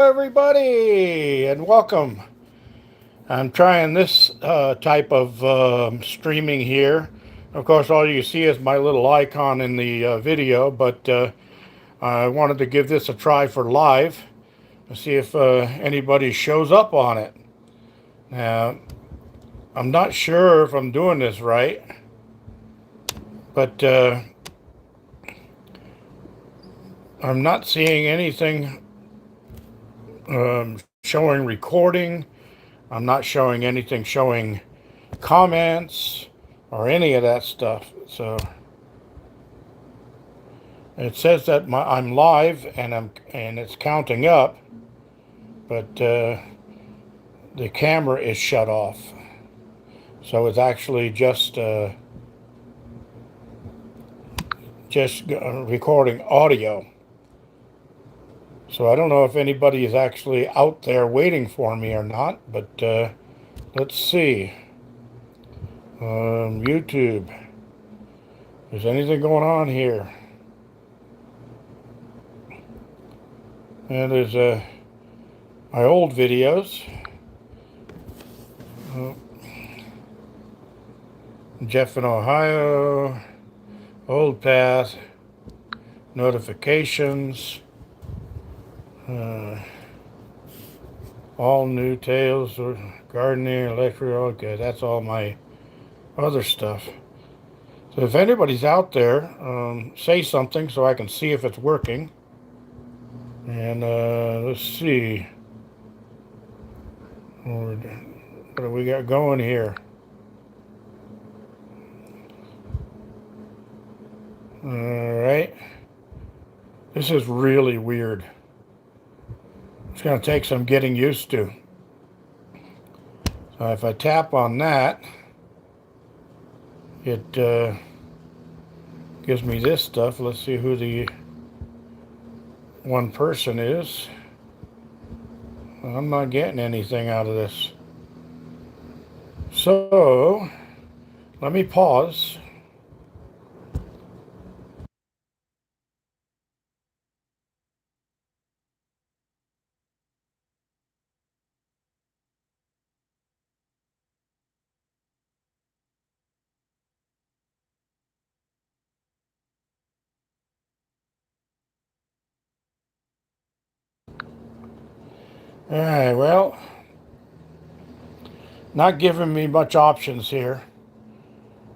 everybody, and welcome. I'm trying this type of streaming here. Of course, all you see is my little icon in the video, but I wanted to give this a try for live to see if anybody shows up on it. Now, I'm not sure if I'm doing this right, but I'm not seeing anything showing recording. I'm not showing anything showing comments or any of that stuff. So it says that I'm live and it's counting up, but the camera is shut off. So it's actually just recording audio. So I don't know if anybody is actually out there waiting for me or not, but let's see. YouTube. Is anything going on here? And there's my old videos. Uh, Jeff in Ohio. Old path. Notifications. All new tales or gardening, electrical. Okay, that's all my other stuff. So if anybody's out there, say something so I can see if it's working. And let's see. What do we got going here? All right. This is really weird. It's going to take some getting used to. So if I tap on that, it gives me this stuff. Let's see who the one person is. I'm not getting anything out of this. So let me pause. All right, well, not giving me much options here.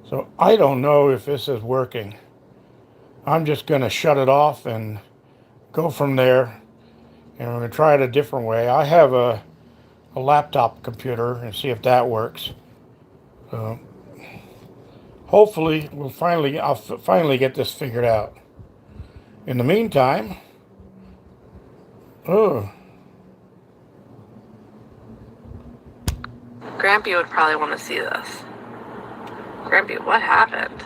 So I don't know if this is working. I'm just going to shut it off and go from there. And we're going to try it a different way. I have a laptop computer and see if that works. So hopefully I'll finally get this figured out. In the meantime, oh, Grampy would probably want to see this. Grampy, what happened?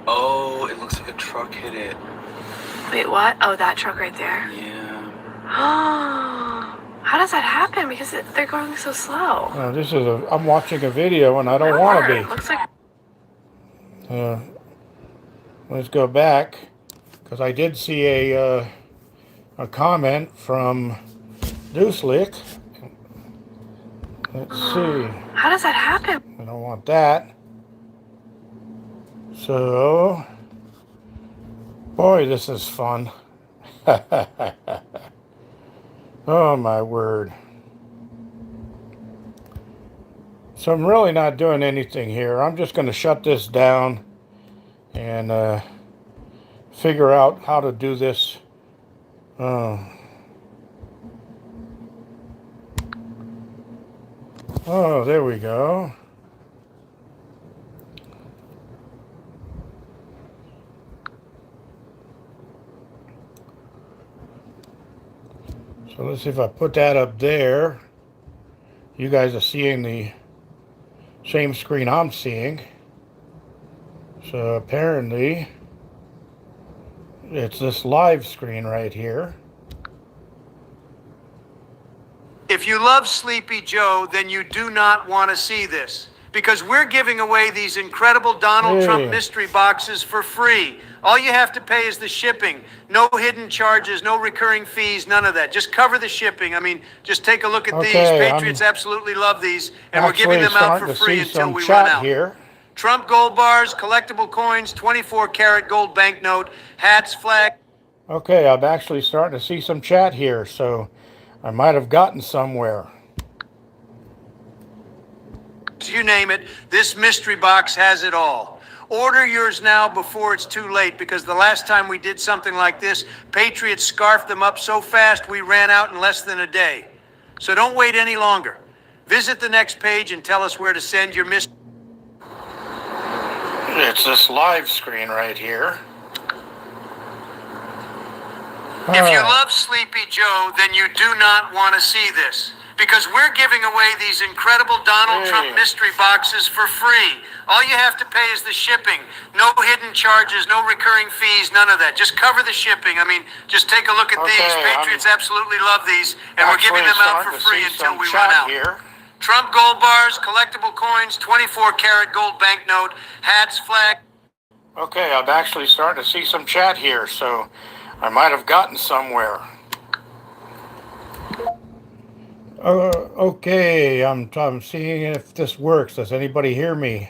Oh, it looks like a truck hit it. Wait, what? Oh, that truck right there. Yeah. How does that happen? Because they're going so slow. I'm watching a video and I don't want to be. Looks like. Let's go back because I did see a comment from Deucelic. Let's see. How does that happen? I don't want that. So, boy, this is fun. Oh my word. So I'm really not doing anything here. I'm just going to shut this down and figure out how to do this. Oh, there we go. So let's see if I put that up there. You guys are seeing the same screen I'm seeing. So apparently it's this live screen right here. If you love Sleepy Joe, then you do not want to see this, because we're giving away these incredible Donald Trump mystery boxes for free. All you have to pay is the shipping. No hidden charges, no recurring fees, none of that. Just cover the shipping. I mean, just take a look at these. Okay, Patriots absolutely love these, and we're giving actually them out starting for to free see until some we run chat out. here. Trump gold bars, collectible coins, 24-karat gold banknote, hats, flag. Okay, I'm actually starting to see some chat here, so I might have gotten somewhere. You name it, this mystery box has it all. Order yours now before it's too late, because the last time we did something like this, Patriots scarfed them up so fast we ran out in less than a day. So don't wait any longer. Visit the next page and tell us where to send your mystery. It's this live screen right here. If you love Sleepy Joe, then you do not want to see this, because we're giving away these incredible Donald Trump mystery boxes for free. All you have to pay is the shipping. No hidden charges, no recurring fees, none of that. Just cover the shipping. I mean, just take a look at these. Patriots absolutely love these, and we're giving them out for free until we run out. Trump gold bars, collectible coins, 24-karat gold banknote, hats, flag. Okay, I'm actually starting to see some chat here, so I might have gotten somewhere. Okay, I'm seeing if this works. Does anybody hear me?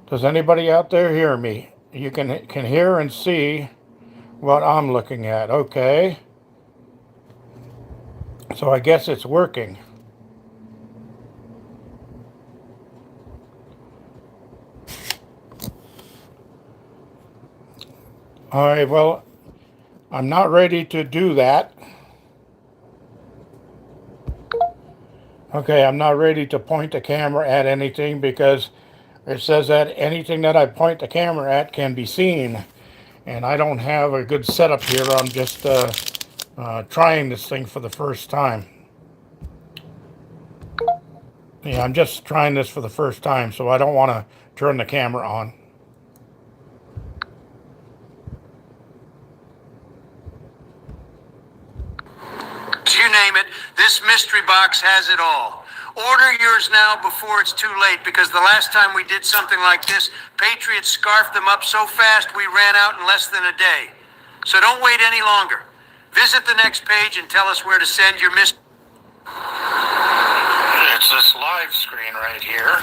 Does anybody out there hear me? You can hear and see what I'm looking at. Okay. So I guess it's working. All right, well, I'm not ready to do that. Okay, I'm not ready to point the camera at anything because it says that anything that I point the camera at can be seen. And I don't have a good setup here. I'm just trying this thing for the first time. Yeah, I'm just trying this for the first time, so I don't want to turn the camera on. You name it, this mystery box has it all. Order yours now before it's too late, because the last time we did something like this, Patriots scarfed them up so fast we ran out in less than a day. So don't wait any longer. Visit the next page and tell us where to send your mystery. It's this live screen right here.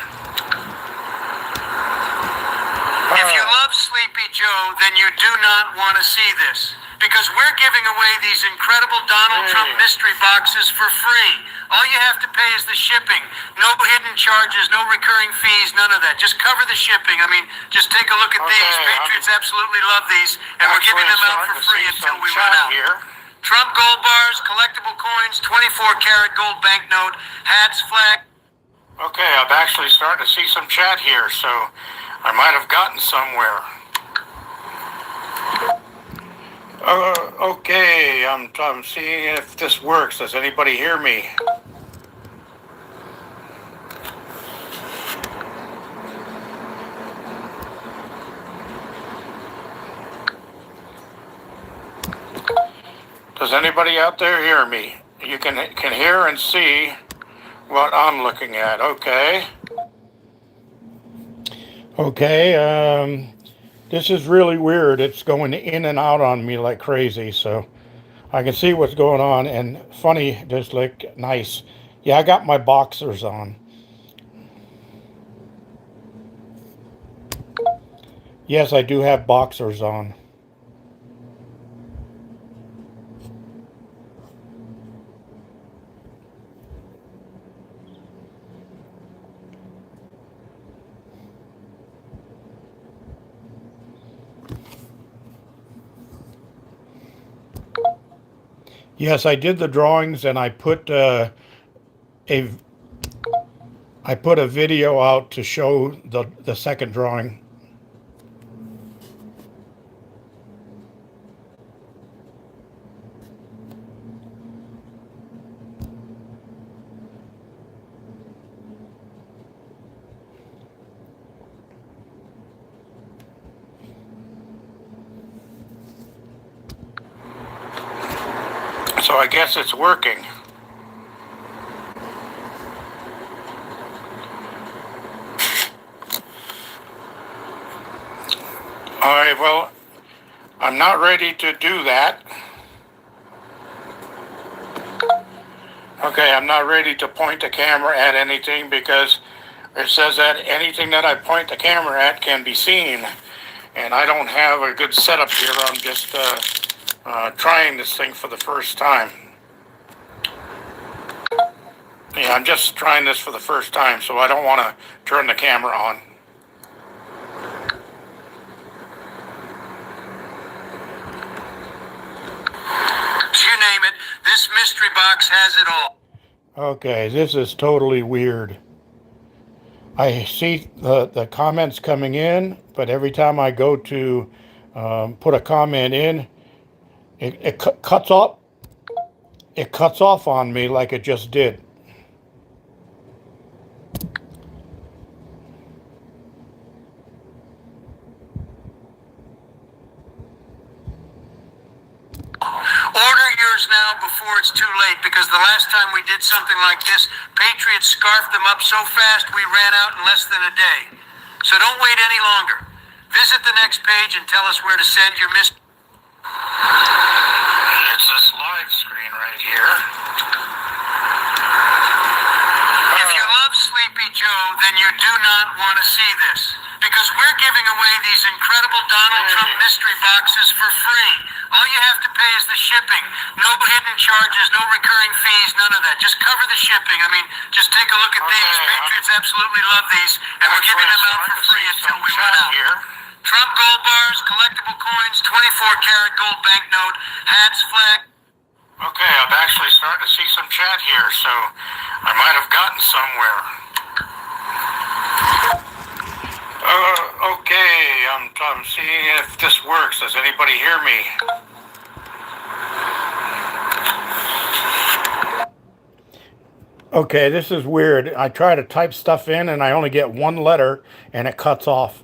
If you love Sleepy Joe, then you do not want to see this, because we're giving away these incredible Donald Trump mystery boxes for free. All you have to pay is the shipping. No hidden charges, no recurring fees, none of that. Just cover the shipping. I mean, just take a look at these. Patriots absolutely love these, and we're giving them out for free until we run out. Trump gold bars, collectible coins, 24-karat gold banknote, hats, flag. Okay, I'm actually starting to see some chat here, so I might have gotten somewhere. Okay, I'm seeing if this works. Does anybody hear me? Does anybody out there hear me? You can hear and see what I'm looking at. Okay. Okay, this is really weird. It's going in and out on me like crazy, so I can see what's going on, and funny, just like nice. Yeah, I got my boxers on. Yes, I do have boxers on. Yes, I did the drawings, and I put a video out to show the second drawing. So So I guess it's working. All right, well, I'm not ready to do that. Okay, I'm not ready to point the camera at anything because it says that anything that I point the camera at can be seen. And I don't have a good setup here. I'm just trying this thing for the first time. Yeah, I'm just trying this for the first time, so I don't want to turn the camera on. You name it, this mystery box has it all. Okay, this is totally weird. I see the comments coming in, but every time I go to put a comment in, it cuts off. It cuts off on me like it just did. Order yours now before it's too late, because the last time we did something like this, Patriots scarfed them up so fast we ran out in less than a day. So don't wait any longer. Visit the next page and tell us where to send your mystery. It's this live screen right here. If you love Sleepy Joe, then you do not want to see this, because we're giving away these incredible Donald Trump mystery boxes for free. All you have to pay is the shipping. No hidden charges, no recurring fees, none of that. Just cover the shipping. I mean, just take a look at these. Patriots absolutely love these, and we're giving them out for free until we run out. Trump gold bars, collectible coins, 24-karat gold banknote, hats, flag. Okay, I'm actually starting to see some chat here, so I might have gotten somewhere. Okay, I'm seeing if this works. Does anybody hear me? Okay, this is weird. I try to type stuff in and I only get one letter and it cuts off.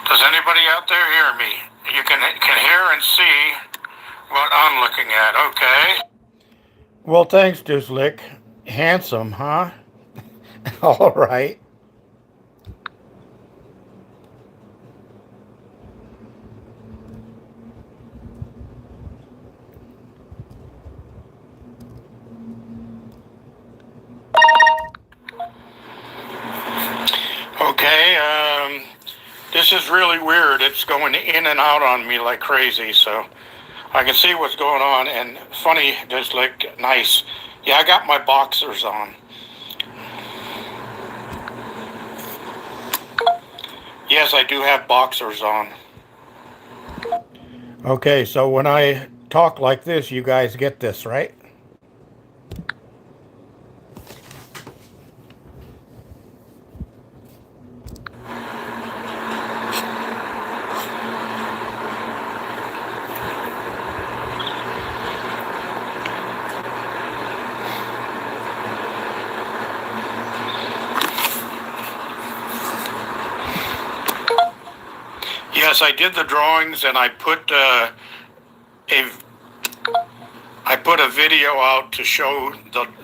Does anybody out there hear me? You can hear and see what I'm looking at, okay? Well, thanks, Duslick. Handsome, huh? All right. Okay, this is really weird. It's going in and out on me like crazy, so I can see what's going on. And funny, just like nice. Yeah, I got my boxers on. Yes, I do have boxers on. Okay, so when I talk like this, you guys get this, right? Yes, I did the drawings, and I put a video out to show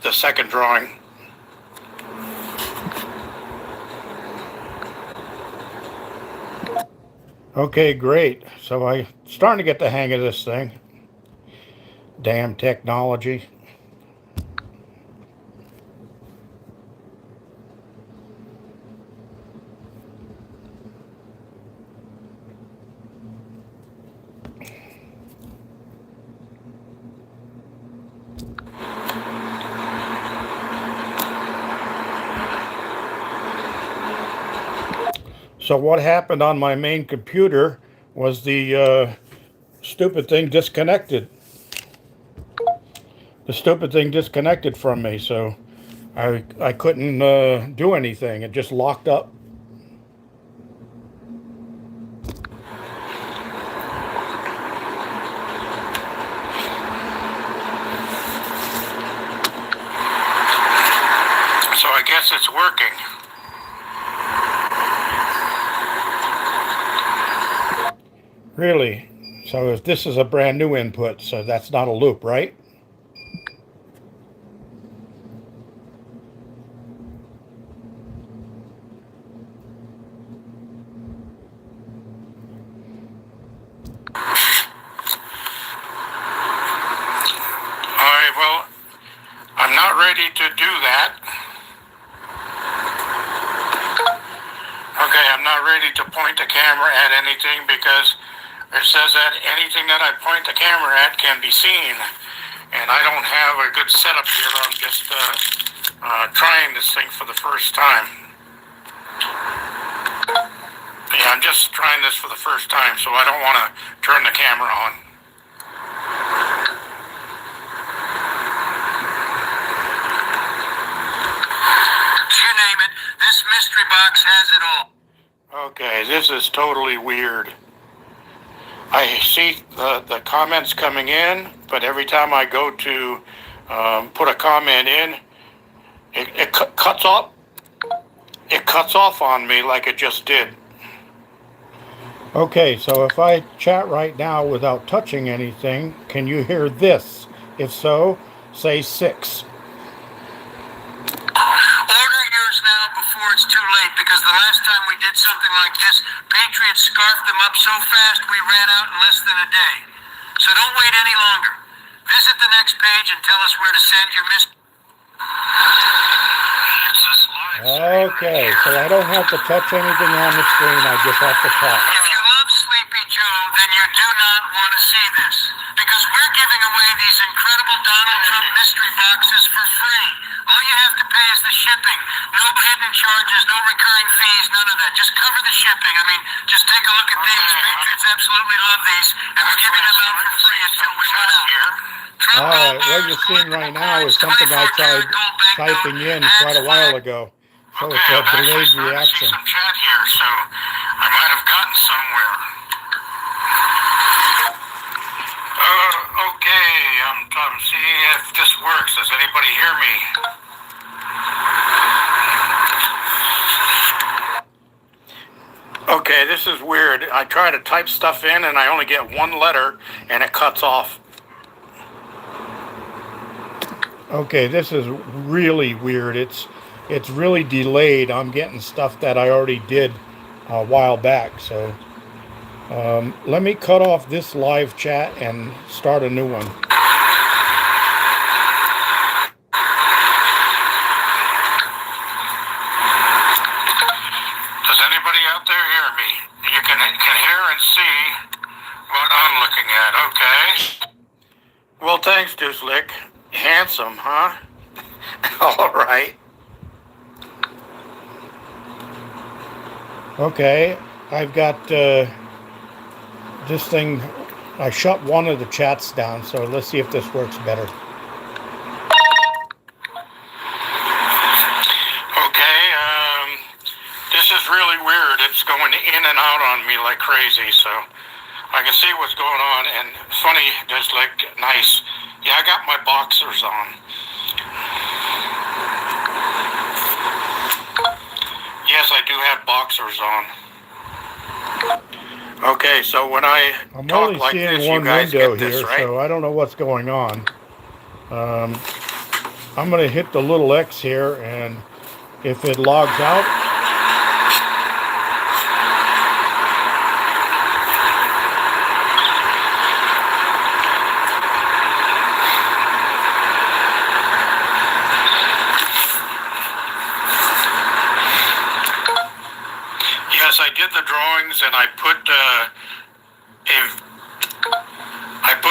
the second drawing. Okay, great. So I'm starting to get the hang of this thing. Damn technology. So what happened on my main computer was the stupid thing disconnected. The stupid thing disconnected from me, so I couldn't do anything. It just locked up. it's working. Really? So if this is a brand new input, so that's not a loop, right? Alright, well, I'm not ready to do that. Okay, I'm not ready to point the camera at anything because it says that anything that I point the camera at can be seen. And I don't have a good setup here. I'm just trying this thing for the first time. Yeah, I'm just trying this for the first time, so I don't want to turn the camera on. You name it, this mystery box has it all. Okay, this is totally weird. I see the comments coming in, but every time I go to put a comment in, it cuts off. It cuts off on me like it just did. Okay, so if I chat right now without touching anything, can you hear this? If so, say 6. Order yours now before it's too late, because the last time we did something like this, Patriots scarfed them up so fast we ran out in less than a day. So don't wait any longer. Visit the next page and tell us where to send your Okay, so I don't have to touch anything on the screen, I just have to talk. If you love Sleepy Joe, then you do not want to see this, because we're giving away these incredible Donald Trump mystery boxes for free. All you have to pay is the shipping. No hidden charges, no recurring fees, none of that. Just cover the shipping. I mean, just take a look at these. Patriots absolutely love these, and we're giving them out for free until we run out here. Alright, what you're seeing right now is something I tried typing in quite a while ago. So it's a delayed reaction. Some chat here, so I might have gotten somewhere. Okay, I'm seeing if this works. Does anybody hear me? Okay, this is weird. I try to type stuff in and I only get one letter and it cuts off. Okay, this is really weird. It's really delayed. I'm getting stuff that I already did a while back. So let me cut off this live chat and start a new one. Does anybody out there hear me? You can hear and see what I'm looking at, okay? Well, thanks, Duslick. Handsome, huh? All right. Okay, I've got this thing. I shut one of the chats down, so let's see if this works better. Okay, this is really weird. It's going in and out on me like crazy, so I can see what's going on. And funny, just like nice. Yeah, I got my boxers on. Yes, I do have boxers on. Okay, so when I I'm talk only like seeing this, one you guys window get this, here, right? so I don't know what's going on. I'm going to hit the little X here, and if it logs out, yes, I did the drawings, and I put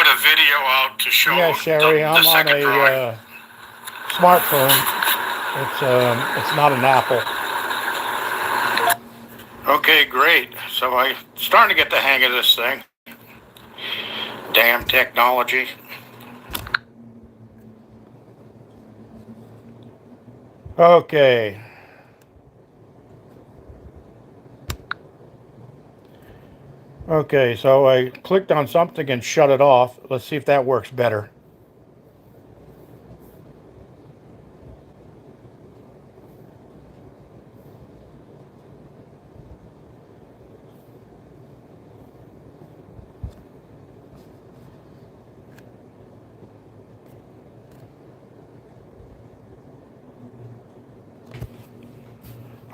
a video out to show yeah, Sherry, the I'm on second drawing. a smartphone. It's not an Apple. Okay, great. So I'm starting to get the hang of this thing. Damn technology. Okay. Okay, so I clicked on something and shut it off. Let's see if that works better.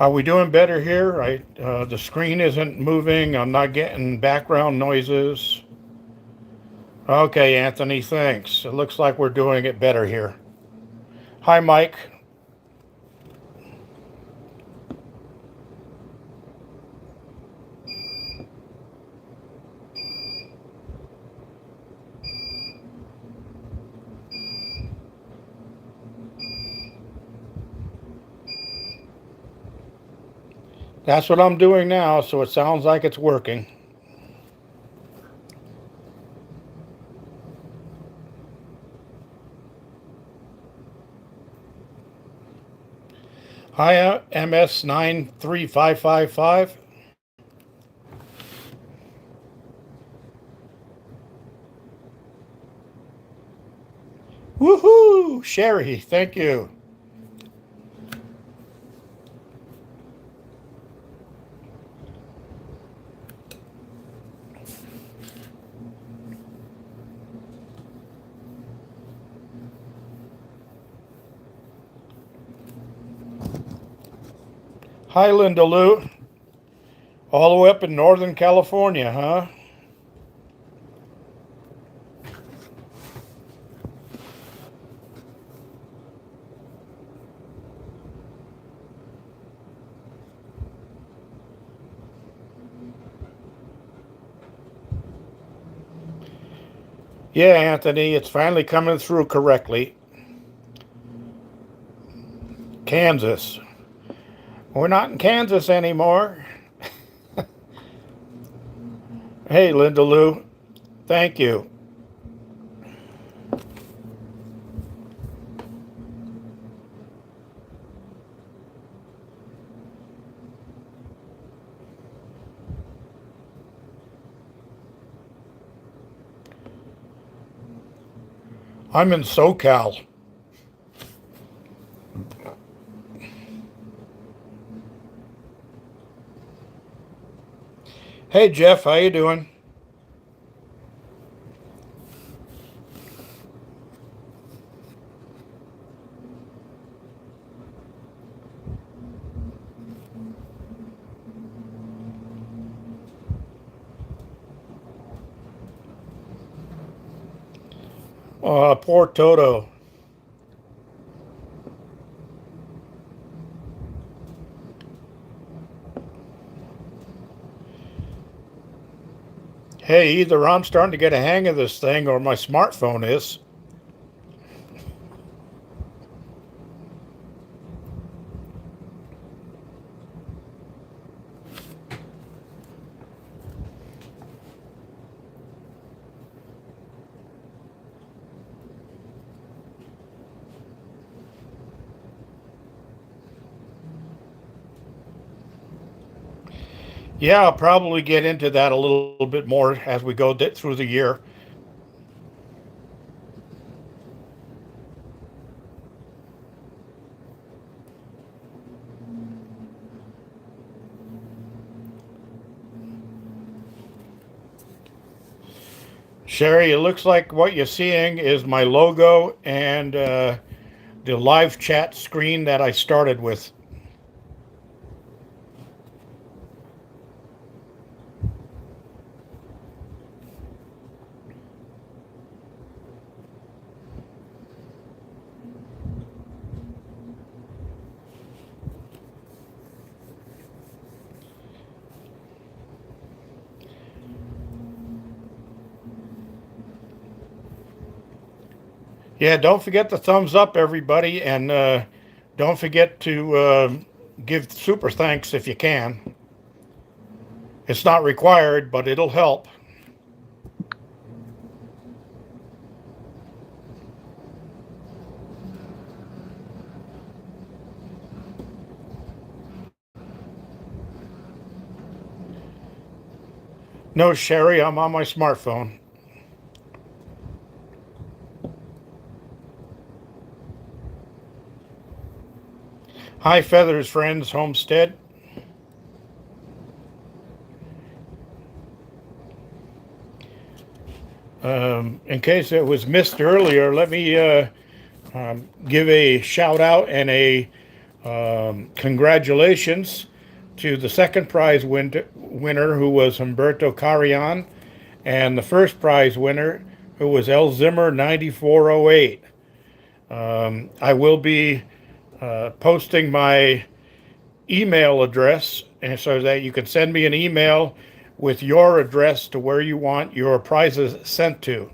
Are we doing better here? The screen isn't moving. I'm not getting background noises. Okay, Anthony, thanks. It looks like we're doing it better here. Hi, Mike. That's what I'm doing now, so it sounds like it's working. Hi, MS93555. Woohoo! Sherry, thank you. Hi, Linda Lou. All the way up in Northern California, huh? Yeah, Anthony, it's finally coming through correctly. Kansas. We're not in Kansas anymore. Hey, Linda Lou. Thank you. I'm in SoCal. Hey, Jeff, how you doing? Poor Toto. Hey, either I'm starting to get a hang of this thing or my smartphone is. Yeah, I'll probably get into that a little bit more as we go through the year. Sherry, it looks like what you're seeing is my logo and the live chat screen that I started with. Yeah, don't forget the thumbs up, everybody, and don't forget to give super thanks if you can. It's not required, but it'll help. No, Sherry, I'm on my smartphone. Hi, Feathers Friends Homestead. In case it was missed earlier, let me give a shout out and a Congratulations to the second prize winner, who was Humberto Carrion, and the first prize winner, who was L. Zimmer 9408. I will be posting my email address, and so that you can send me an email with your address to where you want your prizes sent to.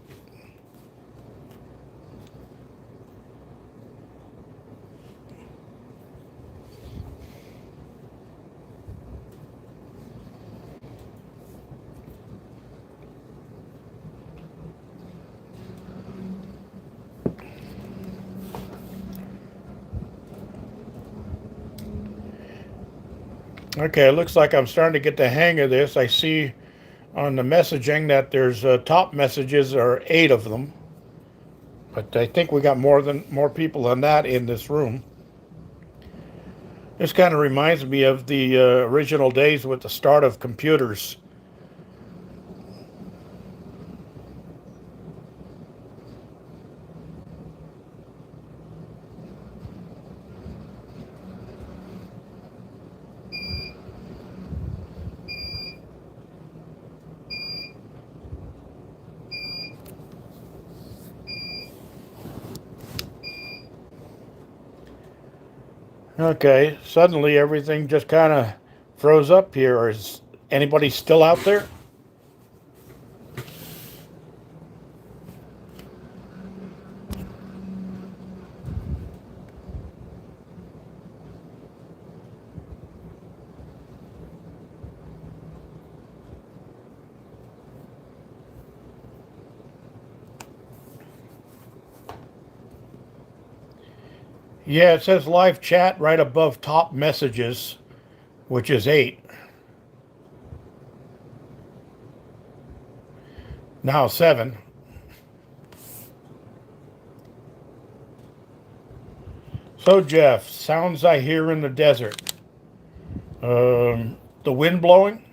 Okay, it looks like I'm starting to get the hang of this. I see on the messaging that there's top messages, are 8 of them, but I think we got more people than that in this room. This kind of reminds me of the original days with the start of computers. Okay, suddenly everything just kind of froze up here. Is anybody still out there? Yeah, it says live chat right above top messages, which is 8. Now 7. So Jeff, sounds I hear in the desert. The wind blowing?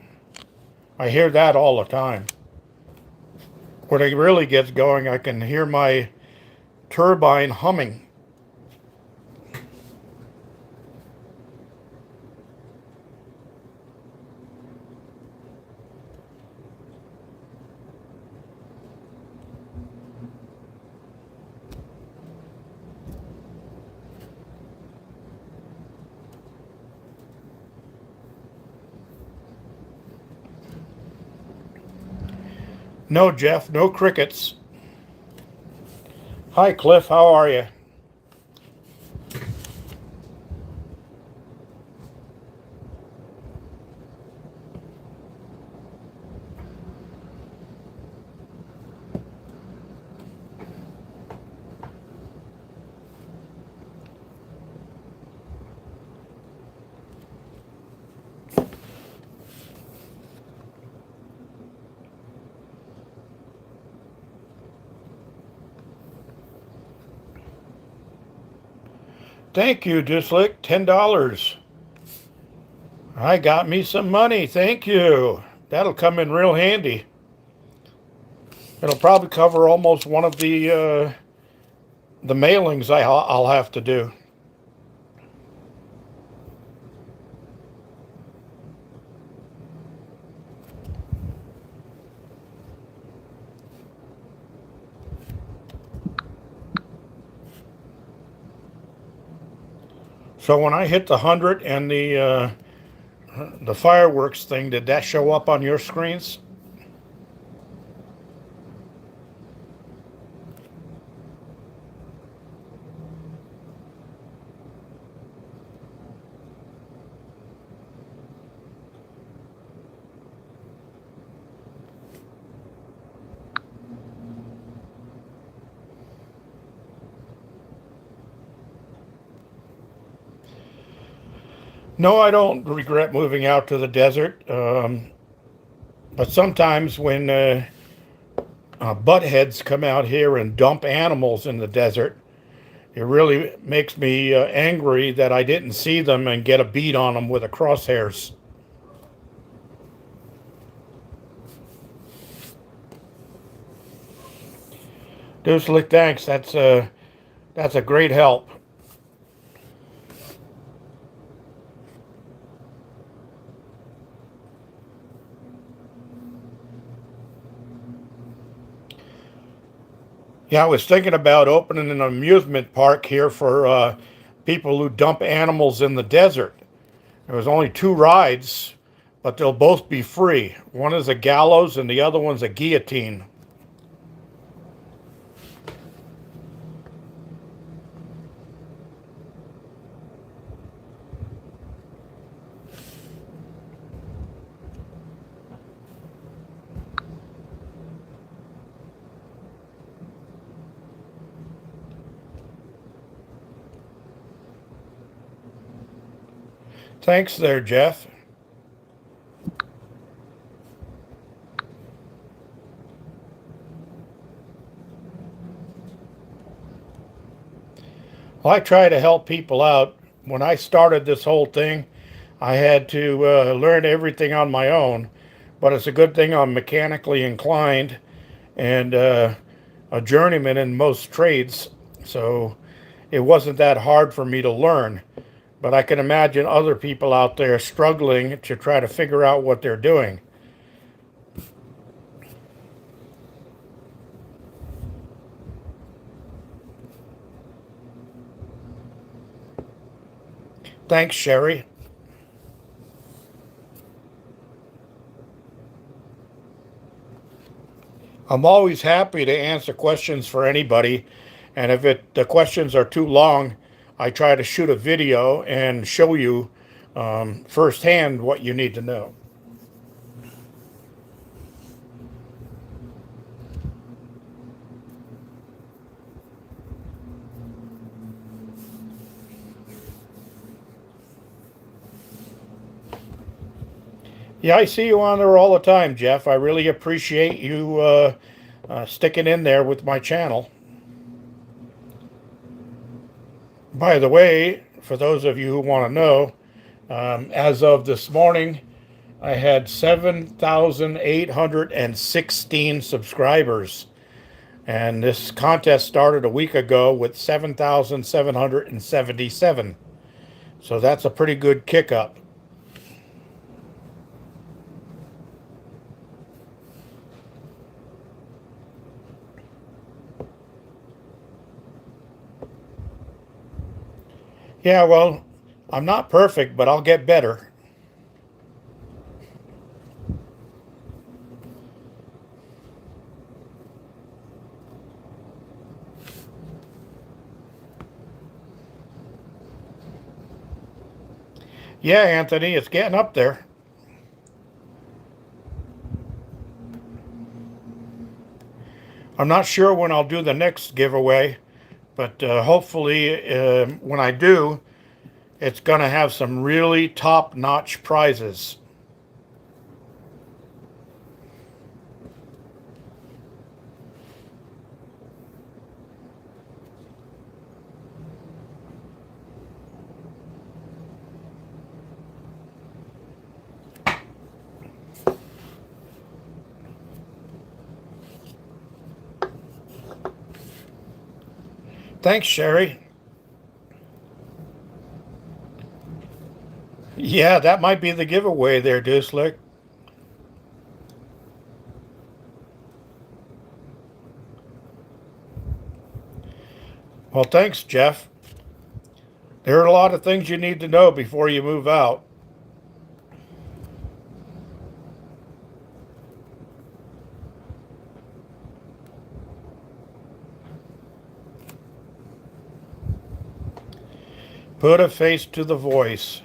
I hear that all the time. When it really gets going, I can hear my turbine humming. No, Jeff, no crickets. Hi, Cliff, how are you? Thank you, Dislick. $10. I got me some money. Thank you. That'll come in real handy. It'll probably cover almost one of the mailings I'll have to do. So when I hit the 100 and the fireworks thing, did that show up on your screens? No, I don't regret moving out to the desert. But sometimes when buttheads come out here and dump animals in the desert, it really makes me angry that I didn't see them and get a beat on them with the crosshairs. Deucelic, thanks. That's a great help. Yeah, I was thinking about opening an amusement park here for people who dump animals in the desert. There was only 2 rides, but they'll both be free. One is a gallows and the other one's a guillotine. Thanks there, Jeff. Well, I try to help people out. When I started this whole thing, I had to learn everything on my own, but it's a good thing I'm mechanically inclined and a journeyman in most trades, so it wasn't that hard for me to learn. But I can imagine other people out there struggling to try to figure out what they're doing. Thanks, Sherry. I'm always happy to answer questions for anybody, and if the questions are too long, I try to shoot a video and show you firsthand what you need to know. Yeah, I see you on there all the time, Jeff. I really appreciate you sticking in there with my channel. By the way, for those of you who want to know, as of this morning, I had 7,816 subscribers. And this contest started a week ago with 7,777. So that's a pretty good kick up. Yeah, well, I'm not perfect, but I'll get better. Yeah, Anthony, it's getting up there. I'm not sure when I'll do the next giveaway, but hopefully when I do, it's going to have some really top-notch prizes. Thanks, Sherry. Yeah, that might be the giveaway there, Deucelic. Well, thanks, Jeff. There are a lot of things you need to know before you move out. Put a face to the voice.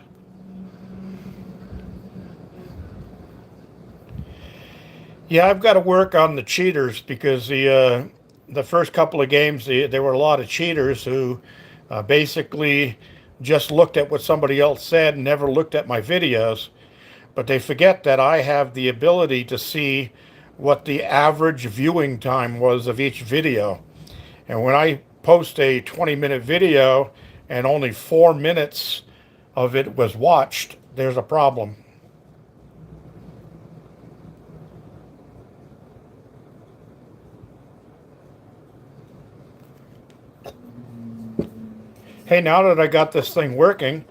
Yeah, I've got to work on the cheaters because the first couple of games there were a lot of cheaters who basically just looked at what somebody else said and never looked at my videos. But they forget that I have the ability to see what the average viewing time was of each video. And when I post a 20-minute video and only 4 minutes of it was watched, there's a problem. Hey, now that I got this thing working,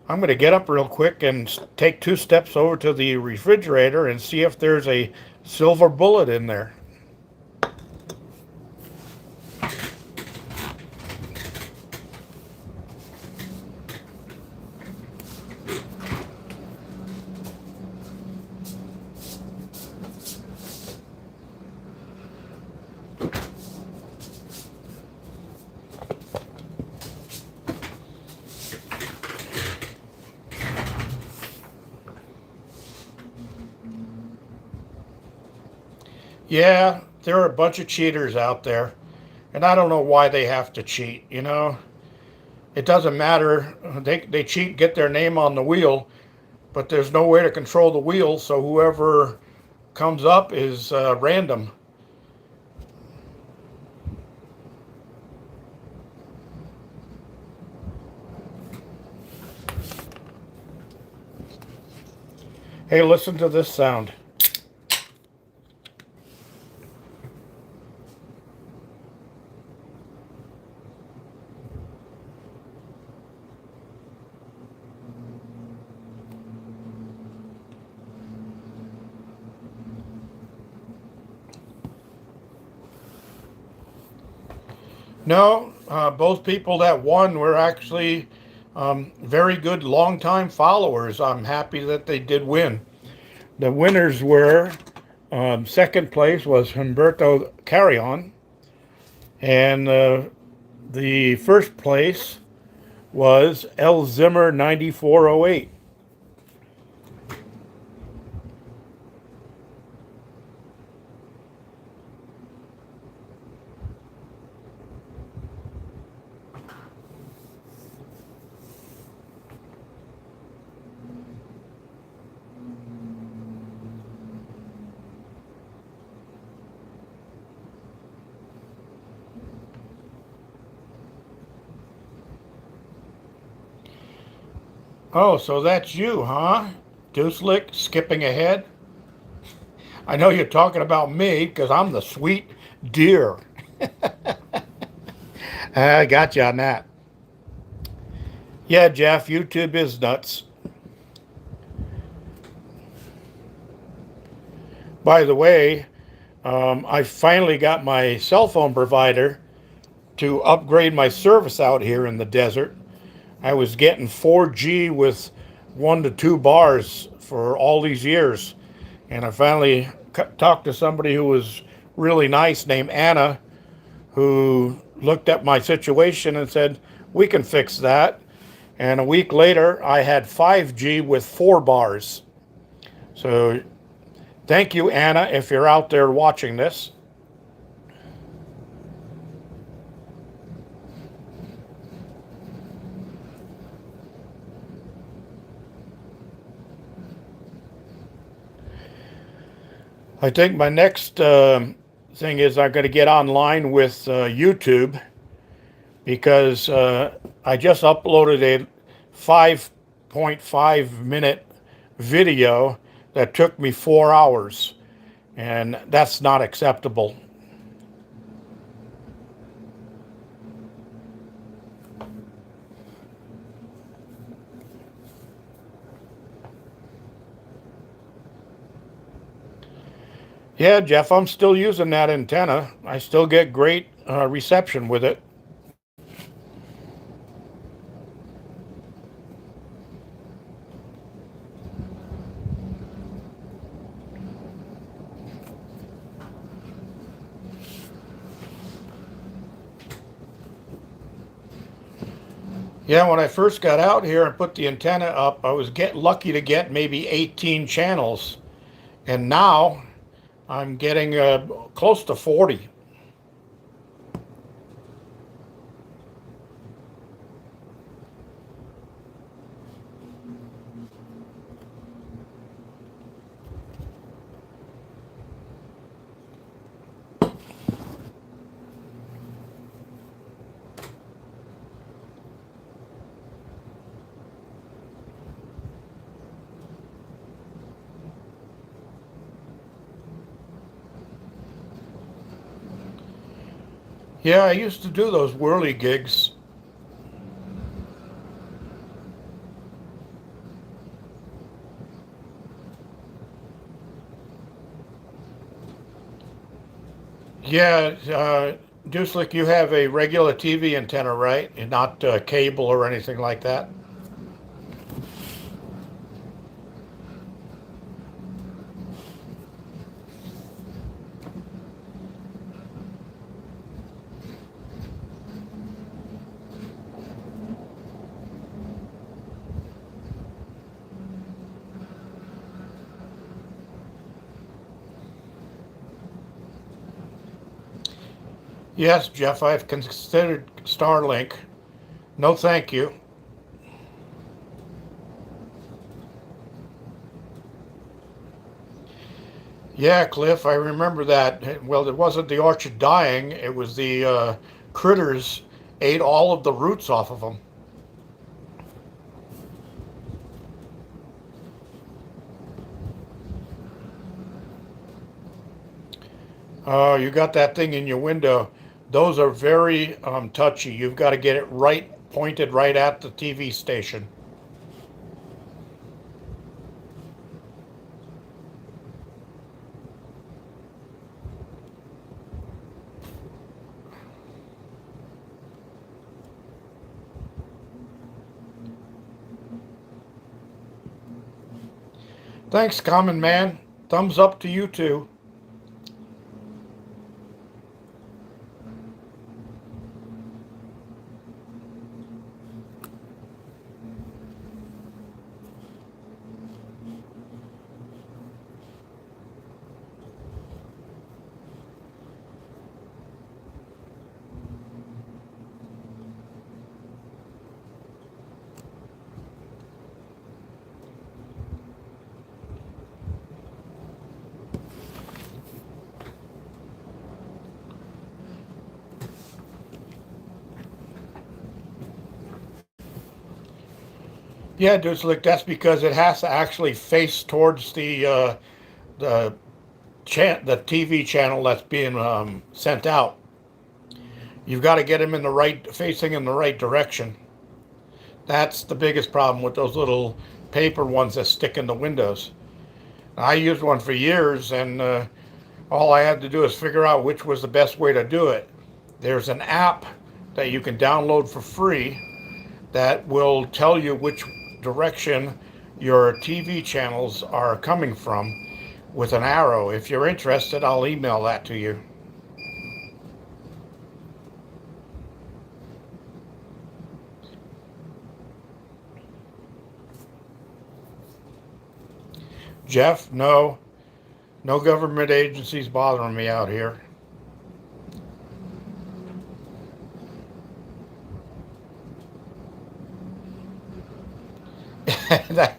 I'm going to get up real quick and take 2 steps over to the refrigerator and see if there's a silver bullet in there. Yeah, there are a bunch of cheaters out there, and I don't know why they have to cheat, It doesn't matter. They cheat, get their name on the wheel, but there's no way to control the wheel, so whoever comes up is random. Hey, listen to this sound. No, both people that won were actually very good longtime followers. I'm happy that they did win. The winners were second place was Humberto Carrion, and the first place was L Zimmer 9408. Oh, so that's you, huh? Deucelick, skipping ahead. I know you're talking about me because I'm the sweet deer. I got you on that. Yeah, Jeff, YouTube is nuts. By the way, I finally got my cell phone provider to upgrade my service out here in the desert. I was getting 4G with 1 to 2 bars for all these years. And I finally talked to somebody who was really nice named Anna, who looked at my situation and said, we can fix that. And a week later, I had 5G with 4 bars. So thank you, Anna, if you're out there watching this. I think my next thing is I'm going to get online with YouTube because I just uploaded a 5.5 minute video that took me 4 hours, and that's not acceptable. Yeah, Jeff, I'm still using that antenna. I still get great reception with it. Yeah, when I first got out here and put the antenna up, I was lucky to get maybe 18 channels. And now I'm getting close to 40. Yeah, I used to do those whirly gigs. Yeah, Duslik, you have a regular TV antenna, right? And not cable or anything like that? Yes, Jeff, I've considered Starlink. No, thank you. Yeah, Cliff, I remember that. Well, it wasn't the orchard dying, it was the critters ate all of the roots off of them. Oh, you got that thing in your window. Those are very touchy. You've got to get it right, pointed right at the TV station. Thanks, Common Man. Thumbs up to you too. Yeah, dude, look, that's because it has to actually face towards the the TV channel that's being sent out. You've got to get them in the right, facing in the right direction. That's the biggest problem with those little paper ones that stick in the windows. I used one for years, and all I had to do is figure out which was the best way to do it. There's an app that you can download for free that will tell you which direction your TV channels are coming from with an arrow. If you're interested, I'll email that to you. Jeff, no, no government agencies bothering me out here. that,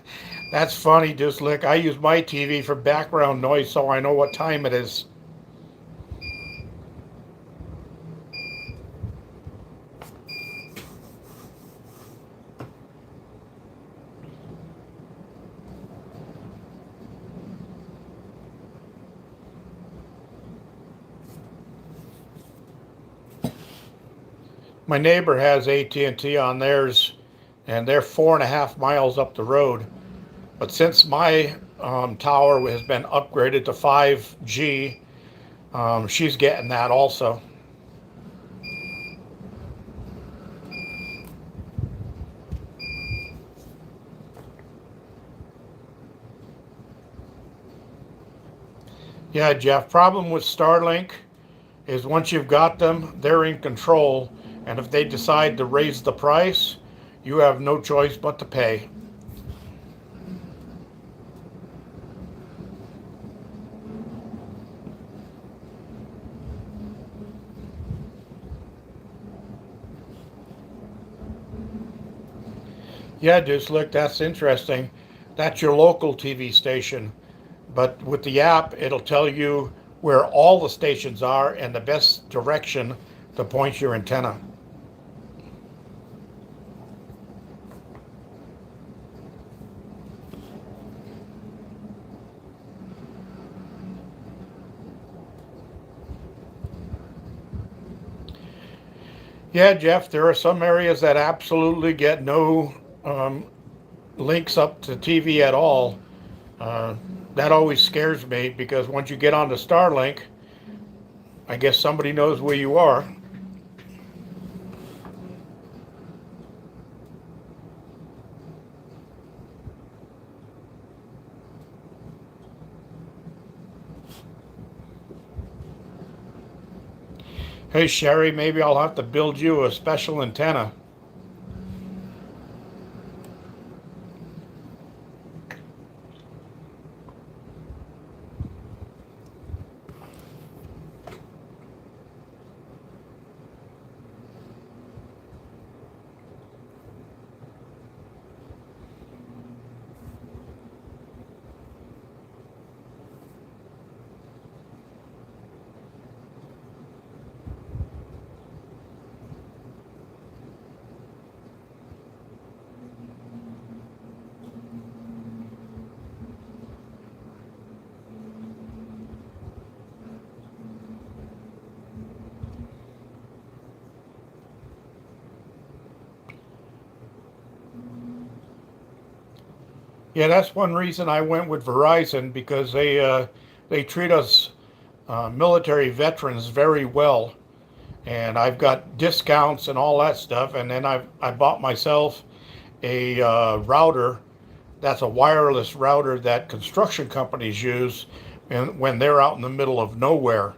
that's funny, just look. I use my TV for background noise so I know what time it is. My neighbor has AT&T on theirs, and they're 4.5 miles up the road. But since my tower has been upgraded to 5G, she's getting that also. Yeah, Jeff, problem with Starlink is once you've got them, they're in control. And if they decide to raise the price, you have no choice but to pay. Yeah, just look, that's interesting. That's your local TV station. But with the app, it'll tell you where all the stations are and the best direction to point your antenna. Yeah, Jeff, there are some areas that absolutely get no um, links up to TV at all. Uh, that always scares me because once you get onto Starlink, I guess somebody knows where you are. Hey, Sherry, maybe I'll have to build you a special antenna. Yeah, that's one reason I went with Verizon, because they treat us military veterans very well, and I've got discounts and all that stuff. And then I bought myself a router. That's a wireless router that construction companies use when they're out in the middle of nowhere.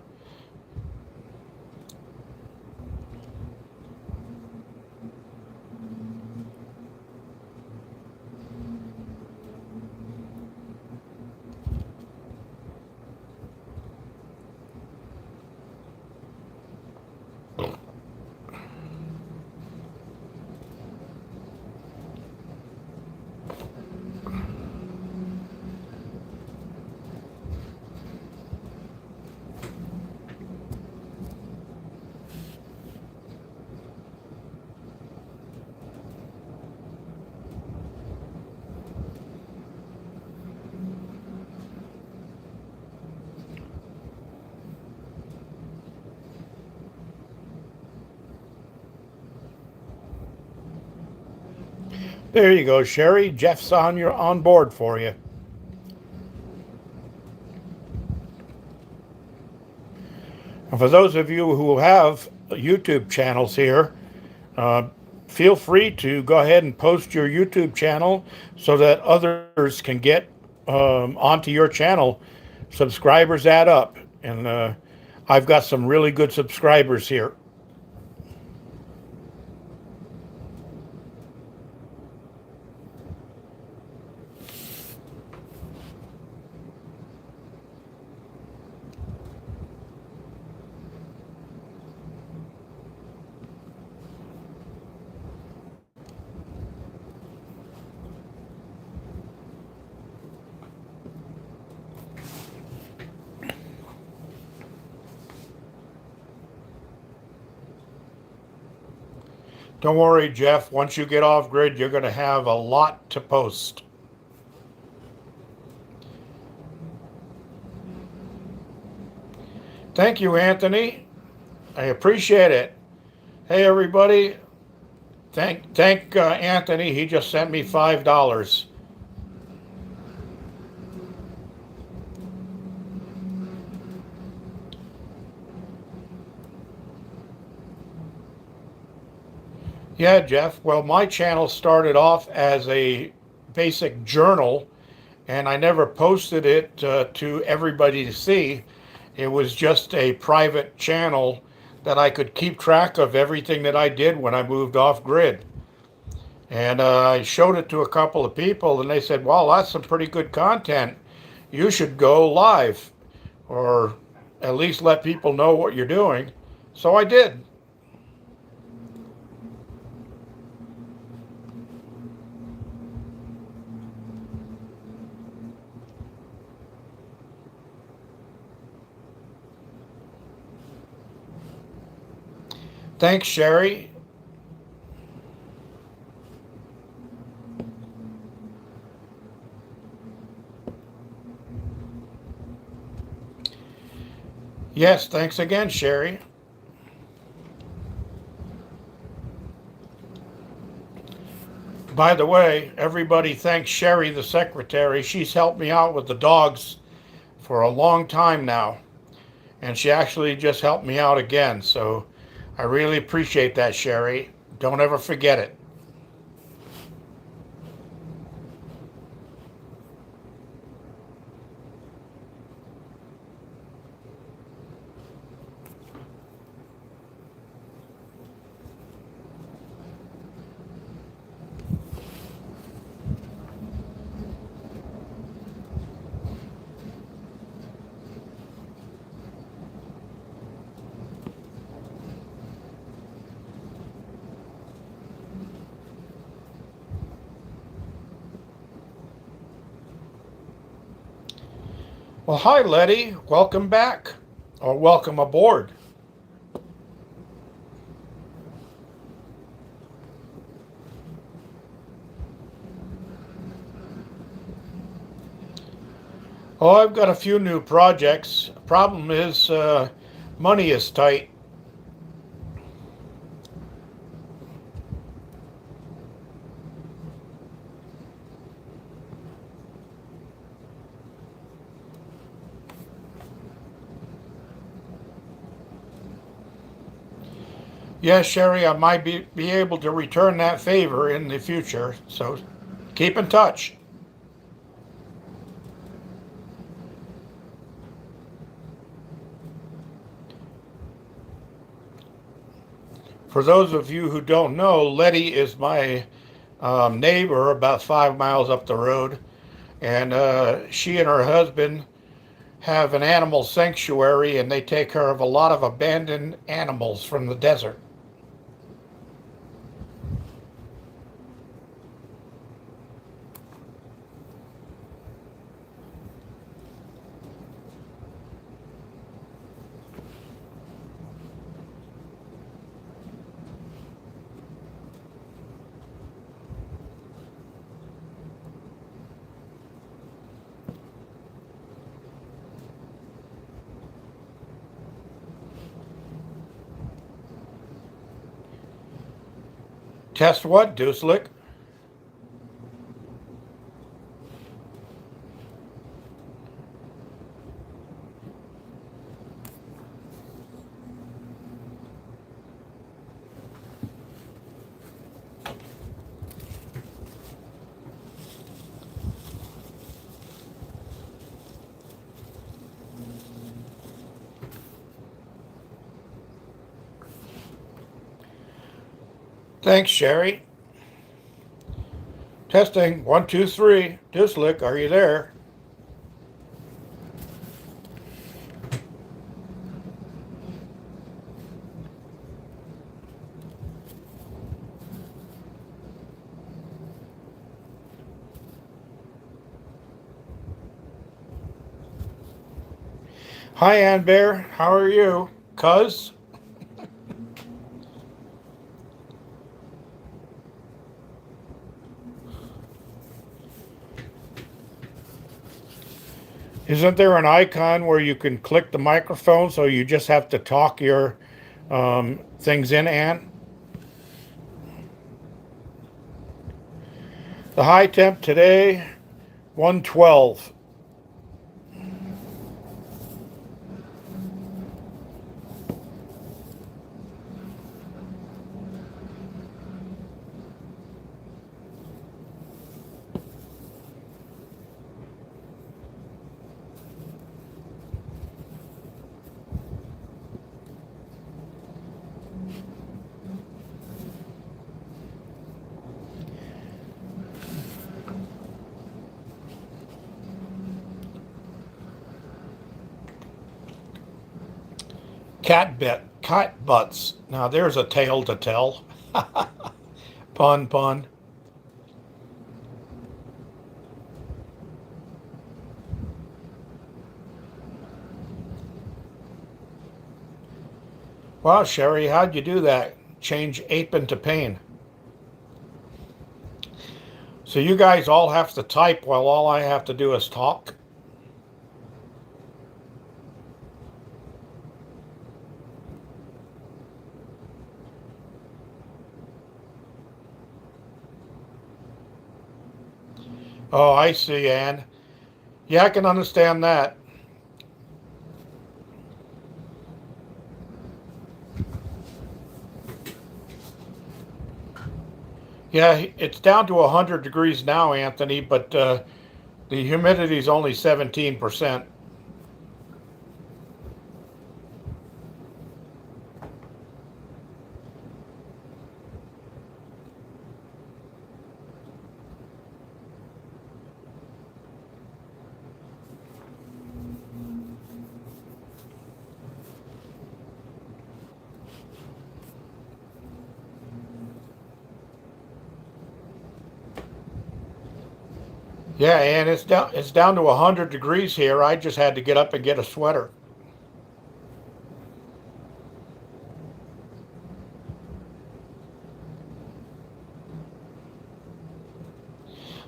There you go, Sherry. Jeff's on board for you. And for those of you who have YouTube channels here, uh, feel free to go ahead and post your YouTube channel so that others can get onto your channel. Subscribers add up, and I've got some really good subscribers here. Don't worry, Jeff. Once you get off grid, you're going to have a lot to post. Thank you, Anthony. I appreciate it. Hey, everybody. Thank Anthony. He just sent me $5. Yeah, Jeff. Well, my channel started off as a basic journal, and I never posted it to everybody to see. It was just a private channel that I could keep track of everything that I did when I moved off grid. And I showed it to a couple of people, and they said, "Well, that's some pretty good content. You should go live, or at least let people know what you're doing." So I did. Thanks, Sherry. Yes, thanks again, Sherry. By the way, everybody thanks Sherry, the secretary. She's helped me out with the dogs for a long time now. And she actually just helped me out again. So I really appreciate that, Sherry. Don't ever forget it. Well, hi, Letty. Welcome back, or welcome aboard. Oh, I've got a few new projects. Problem is, money is tight. Yes, Sherry, I might be able to return that favor in the future, so keep in touch. For those of you who don't know, Letty is my neighbor about 5 miles up the road, and she and her husband have an animal sanctuary, and they take care of a lot of abandoned animals from the desert. Test what, Duslick? Thanks, Sherry. Testing, 1, 2, 3. Duslick, are you there? Hi, Ann Bear. How are you? Cuz? Isn't there an icon where you can click the microphone so you just have to talk your things in, Ann? The high temp today, 112. Cat butts. Now there's a tale to tell. Pun, pun. Wow, Sherry, how'd you do that? Change ape into pain. So you guys all have to type while all I have to do is talk? Oh, I see, Ann. Yeah, I can understand that. Yeah, it's down to 100 degrees now, Anthony, but the humidity is only 17%. Yeah, and it's down to 100 degrees here. I just had to get up and get a sweater.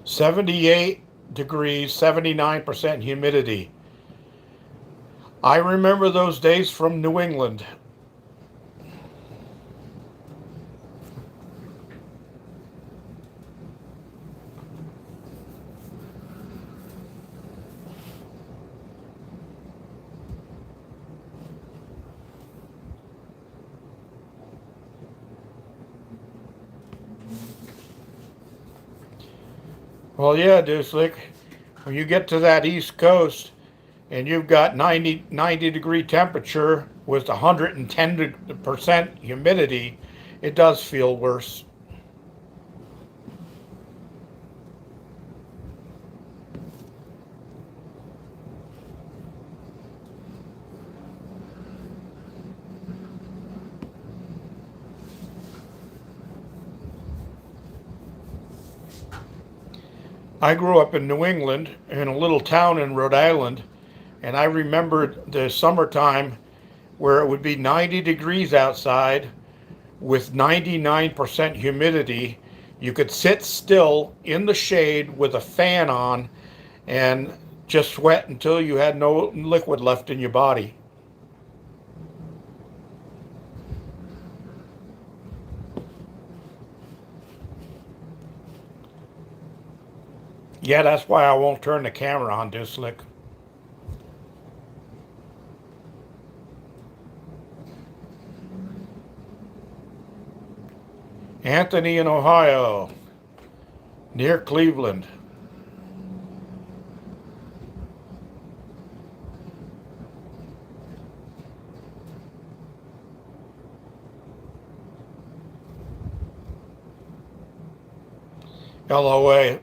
78 degrees, 79% humidity. I remember those days from New England. Well, yeah, Duslick, when you get to that East Coast and you've got 90 degree temperature with 110% humidity, it does feel worse. I grew up in New England in a little town in Rhode Island, and I remembered the summertime where it would be 90 degrees outside with 99% humidity. You could sit still in the shade with a fan on and just sweat until you had no liquid left in your body. Yeah, that's why I won't turn the camera on, Duslick. Anthony in Ohio, near Cleveland. LOA.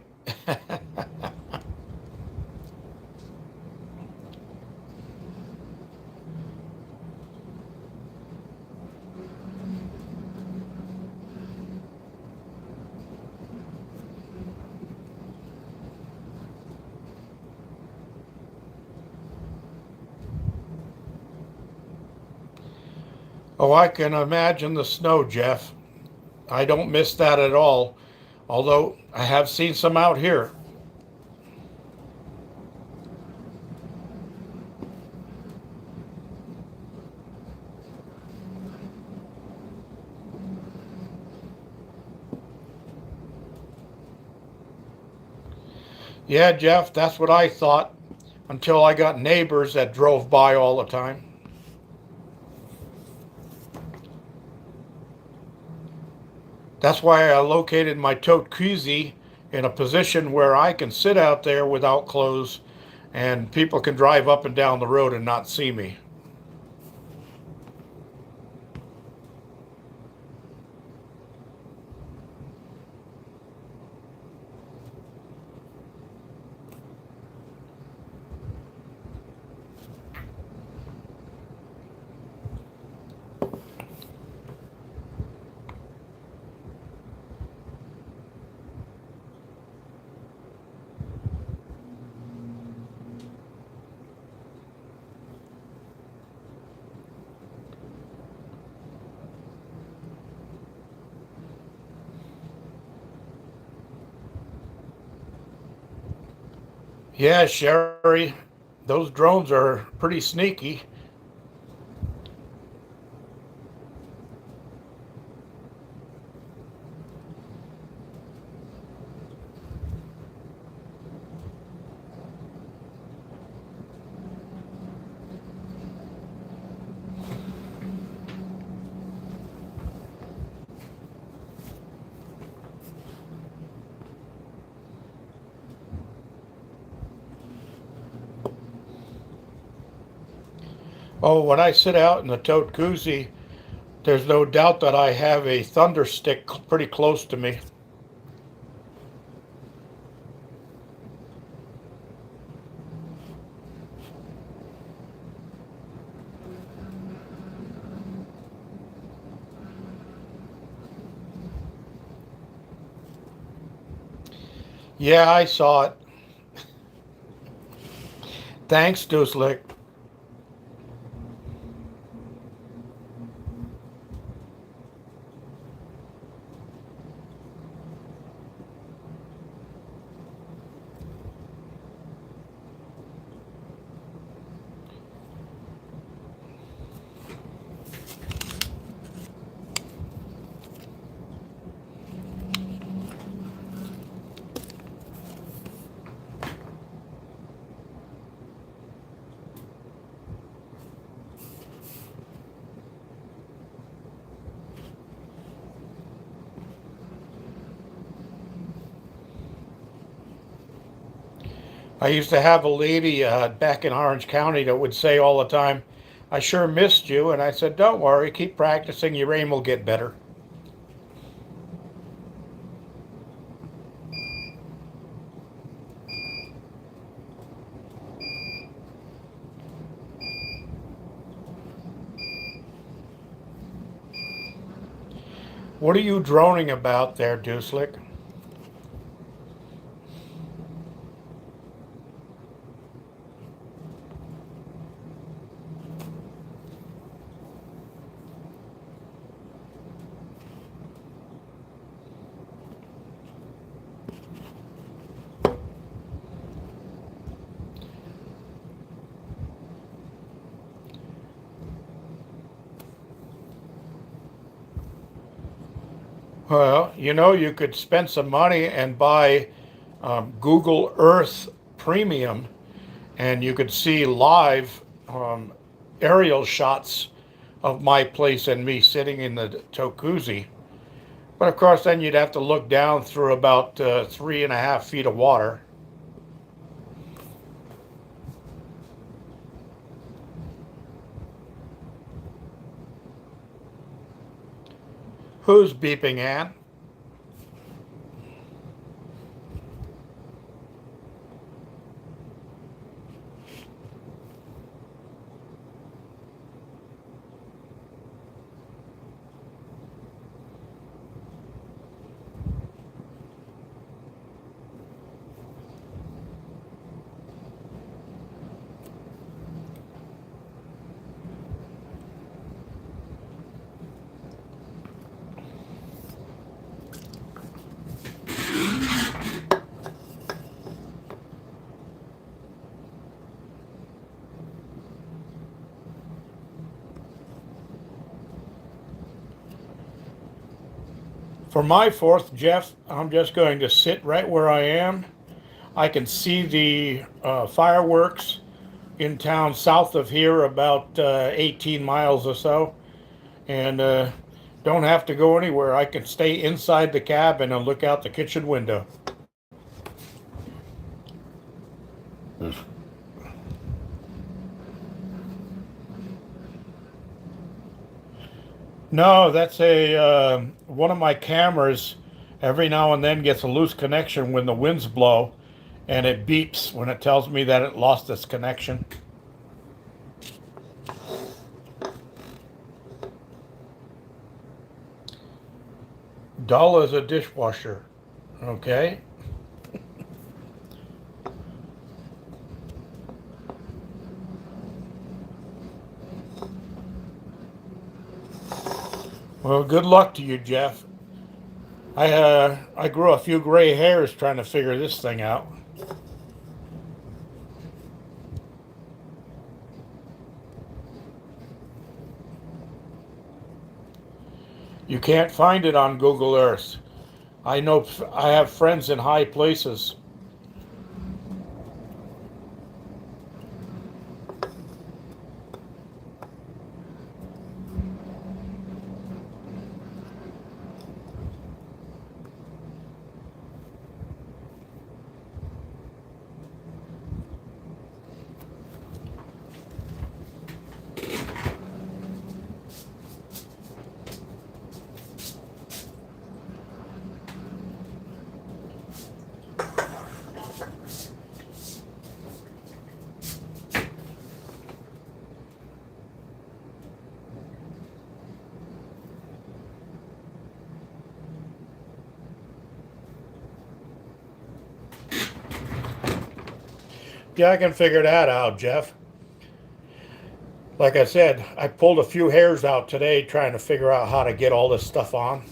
Oh, I can imagine the snow, Jeff. I don't miss that at all, although I have seen some out here. Yeah, Jeff, that's what I thought until I got neighbors that drove by all the time. That's why I located my tote koozie in a position where I can sit out there without clothes and people can drive up and down the road and not see me. Yeah, Sherry, those drones are pretty sneaky. Oh, when I sit out in the tote koozie, there's no doubt that I have a thunder stick pretty close to me. Yeah, I saw it. Thanks, Duslick. I used to have a lady back in Orange County that would say all the time, I sure missed you. And I said, don't worry, keep practicing, your aim will get better. What are you droning about there, Deucelic? Well, you know, you could spend some money and buy Google Earth Premium, and you could see live aerial shots of my place and me sitting in the jacuzzi. But of course, then you'd have to look down through about 3.5 feet of water. Who's beeping, Ann? For my fourth, Jeff, I'm just going to sit right where I am. I can see the fireworks in town south of here, about 18 miles or so, and don't have to go anywhere. I can stay inside the cabin and look out the kitchen window. No, that's a one of my cameras. Every now and then gets a loose connection when the winds blow, and it beeps when it tells me that it lost its connection. Dull as a dishwasher. Okay. Well, good luck to you, Jeff. I grew a few gray hairs trying to figure this thing out. You can't find it on Google Earth. I know I have friends in high places. Yeah, I can figure that out, Jeff. Like I said, I pulled a few hairs out today trying to figure out how to get all this stuff on.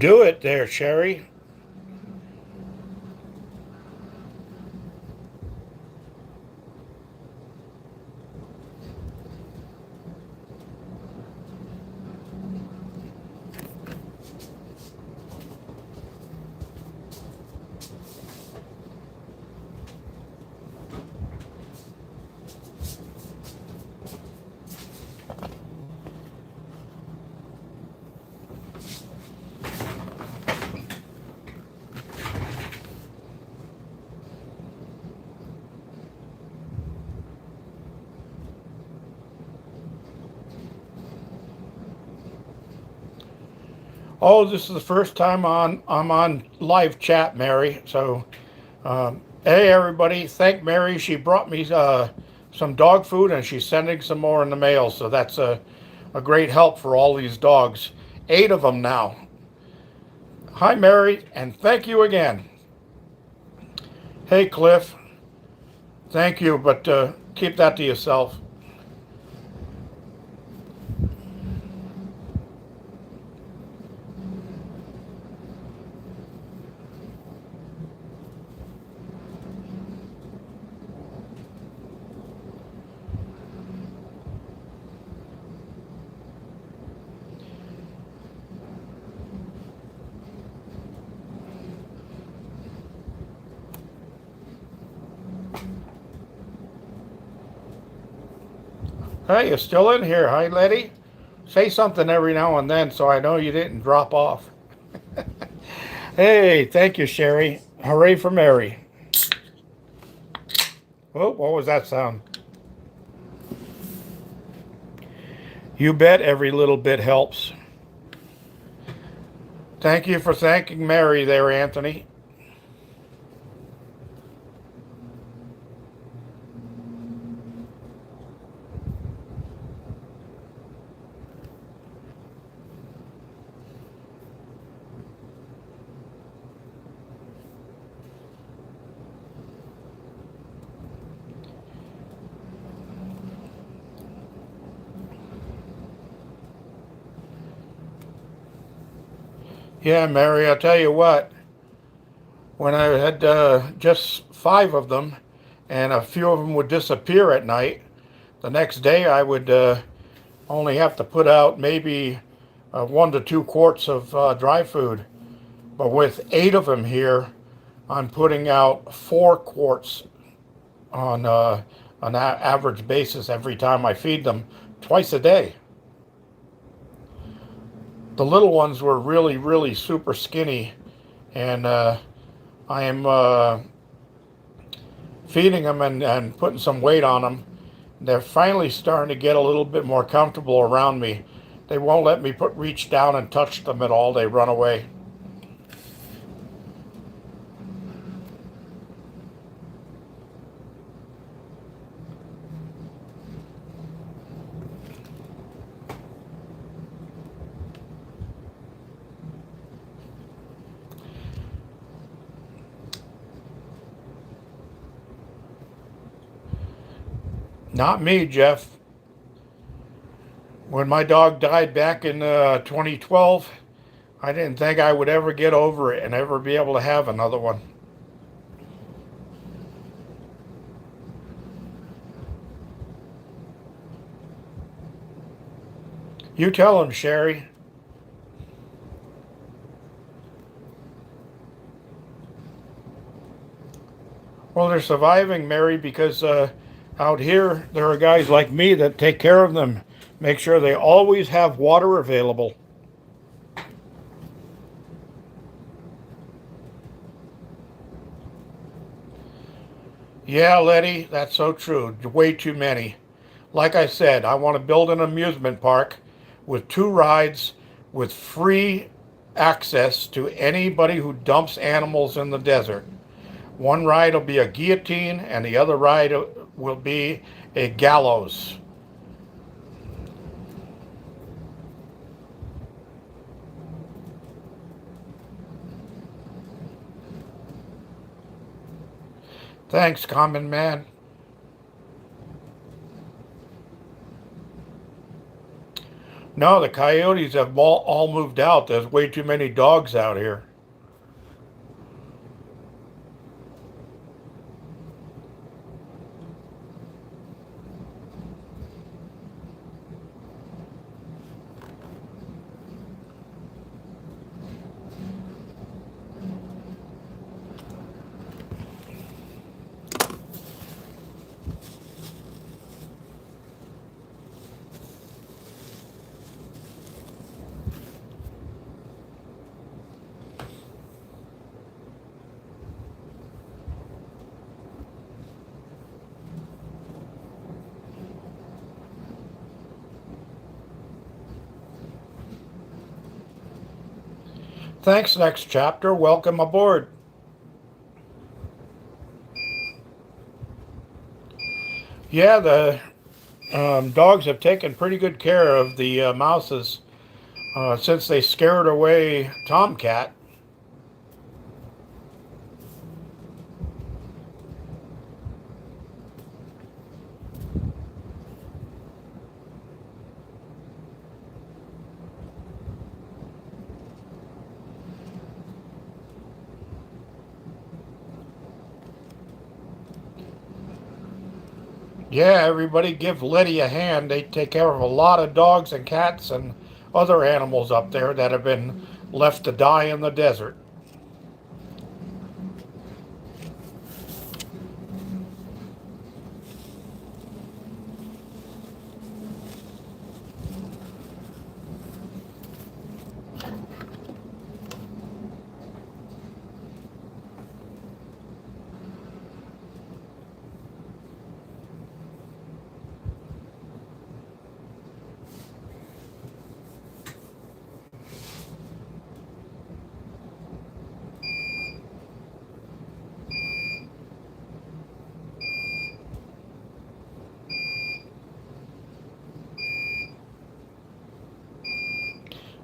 Do it there, Sherry. Oh, this is the first time I'm on live chat, Mary. So, hey everybody, thank Mary. She brought me some dog food, and she's sending some more in the mail. So that's a great help for all these dogs. 8 of them now. Hi, Mary, and thank you again. Hey, Cliff, thank you, but keep that to yourself. Hey, you're still in here. Hi, Letty. Say something every now and then so I know you didn't drop off. Hey, thank you, Sherry. Hooray for Mary. Oh, what was that sound? You bet every little bit helps. Thank you for thanking Mary there, Anthony. Yeah, Mary, I'll tell you what. When I had just 5 of them, and a few of them would disappear at night, the next day I would only have to put out maybe 1 to 2 quarts of dry food. But with 8 of them here, I'm putting out 4 quarts on an average basis every time I feed them, twice a day. The little ones were really, really super skinny, and I am feeding them and putting some weight on them. They're finally starting to get a little bit more comfortable around me. They won't let me reach down and touch them at all. They run away. Not me, Jeff. When my dog died back in 2012, I didn't think I would ever get over it and ever be able to have another one. You tell him, Sherry. Well, they're surviving, Mary, because out here there are guys like me that take care of them, make sure they always have water available. Yeah, Letty, that's so true. Way too many. Like I said, I want to build an amusement park with 2 rides with free access to anybody who dumps animals in the desert. One ride will be a guillotine, and the other ride will be a gallows. Thanks, Common Man. No, the coyotes have all moved out. There's way too many dogs out here. Thanks, next chapter. Welcome aboard. Yeah, the dogs have taken pretty good care of the mouses since they scared away Tomcat. Yeah, everybody give Letty a hand. They take care of a lot of dogs and cats and other animals up there that have been left to die in the desert.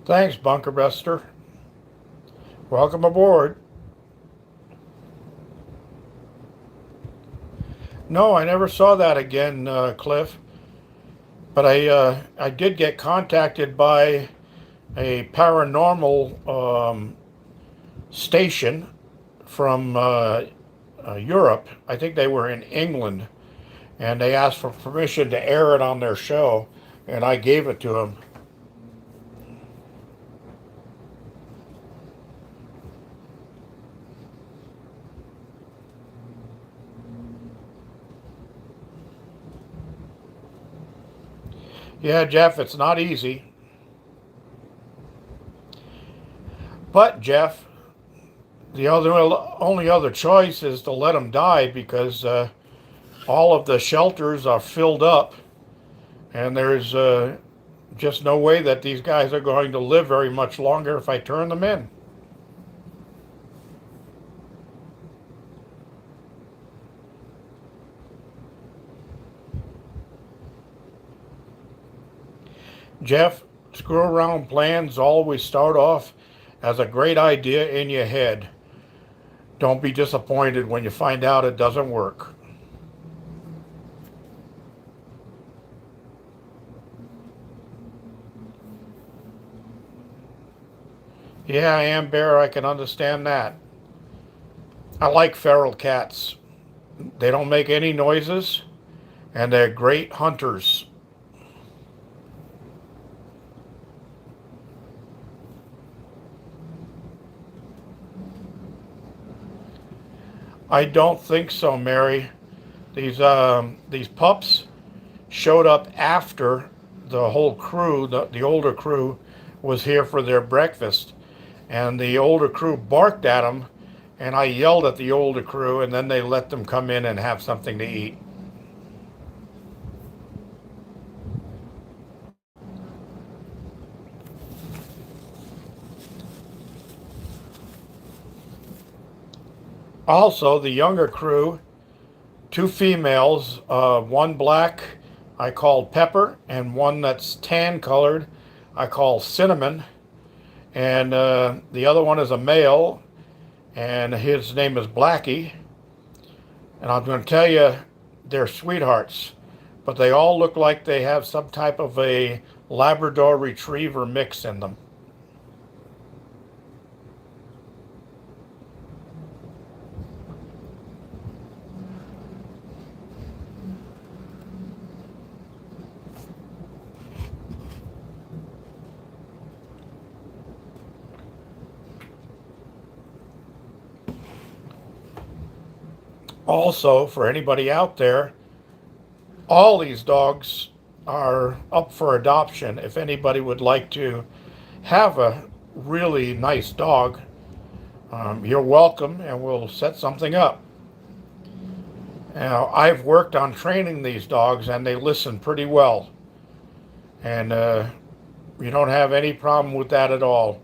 Thanks, Bunker Buster. Welcome aboard. No, I never saw that again, Cliff. But I did get contacted by a paranormal station from Europe. I think they were in England, and they asked for permission to air it on their show, and I gave it to them. Yeah, Jeff, it's not easy. But, Jeff, the only other choice is to let them die because all of the shelters are filled up, and there's just no way that these guys are going to live very much longer if I turn them in. Jeff, screw around plans always start off as a great idea in your head. Don't be disappointed when you find out it doesn't work. Yeah, I am, Bear. I can understand that. I like feral cats. They don't make any noises, and they're great hunters. I don't think so, Mary. These pups showed up after the whole crew, the older crew, was here for their breakfast, and the older crew barked at them, and I yelled at the older crew, and then they let them come in and have something to eat. Also, the younger crew, two females, one black I call Pepper, and one that's tan colored I call Cinnamon, and the other one is a male, and his name is Blackie. And I'm going to tell you, they're sweethearts, but they all look like they have some type of a Labrador Retriever mix in them. Also, for anybody out there, all these dogs are up for adoption. If anybody would like to have a really nice dog, you're welcome, and we'll set something up. Now, I've worked on training these dogs, and they listen pretty well. And you don't have any problem with that at all.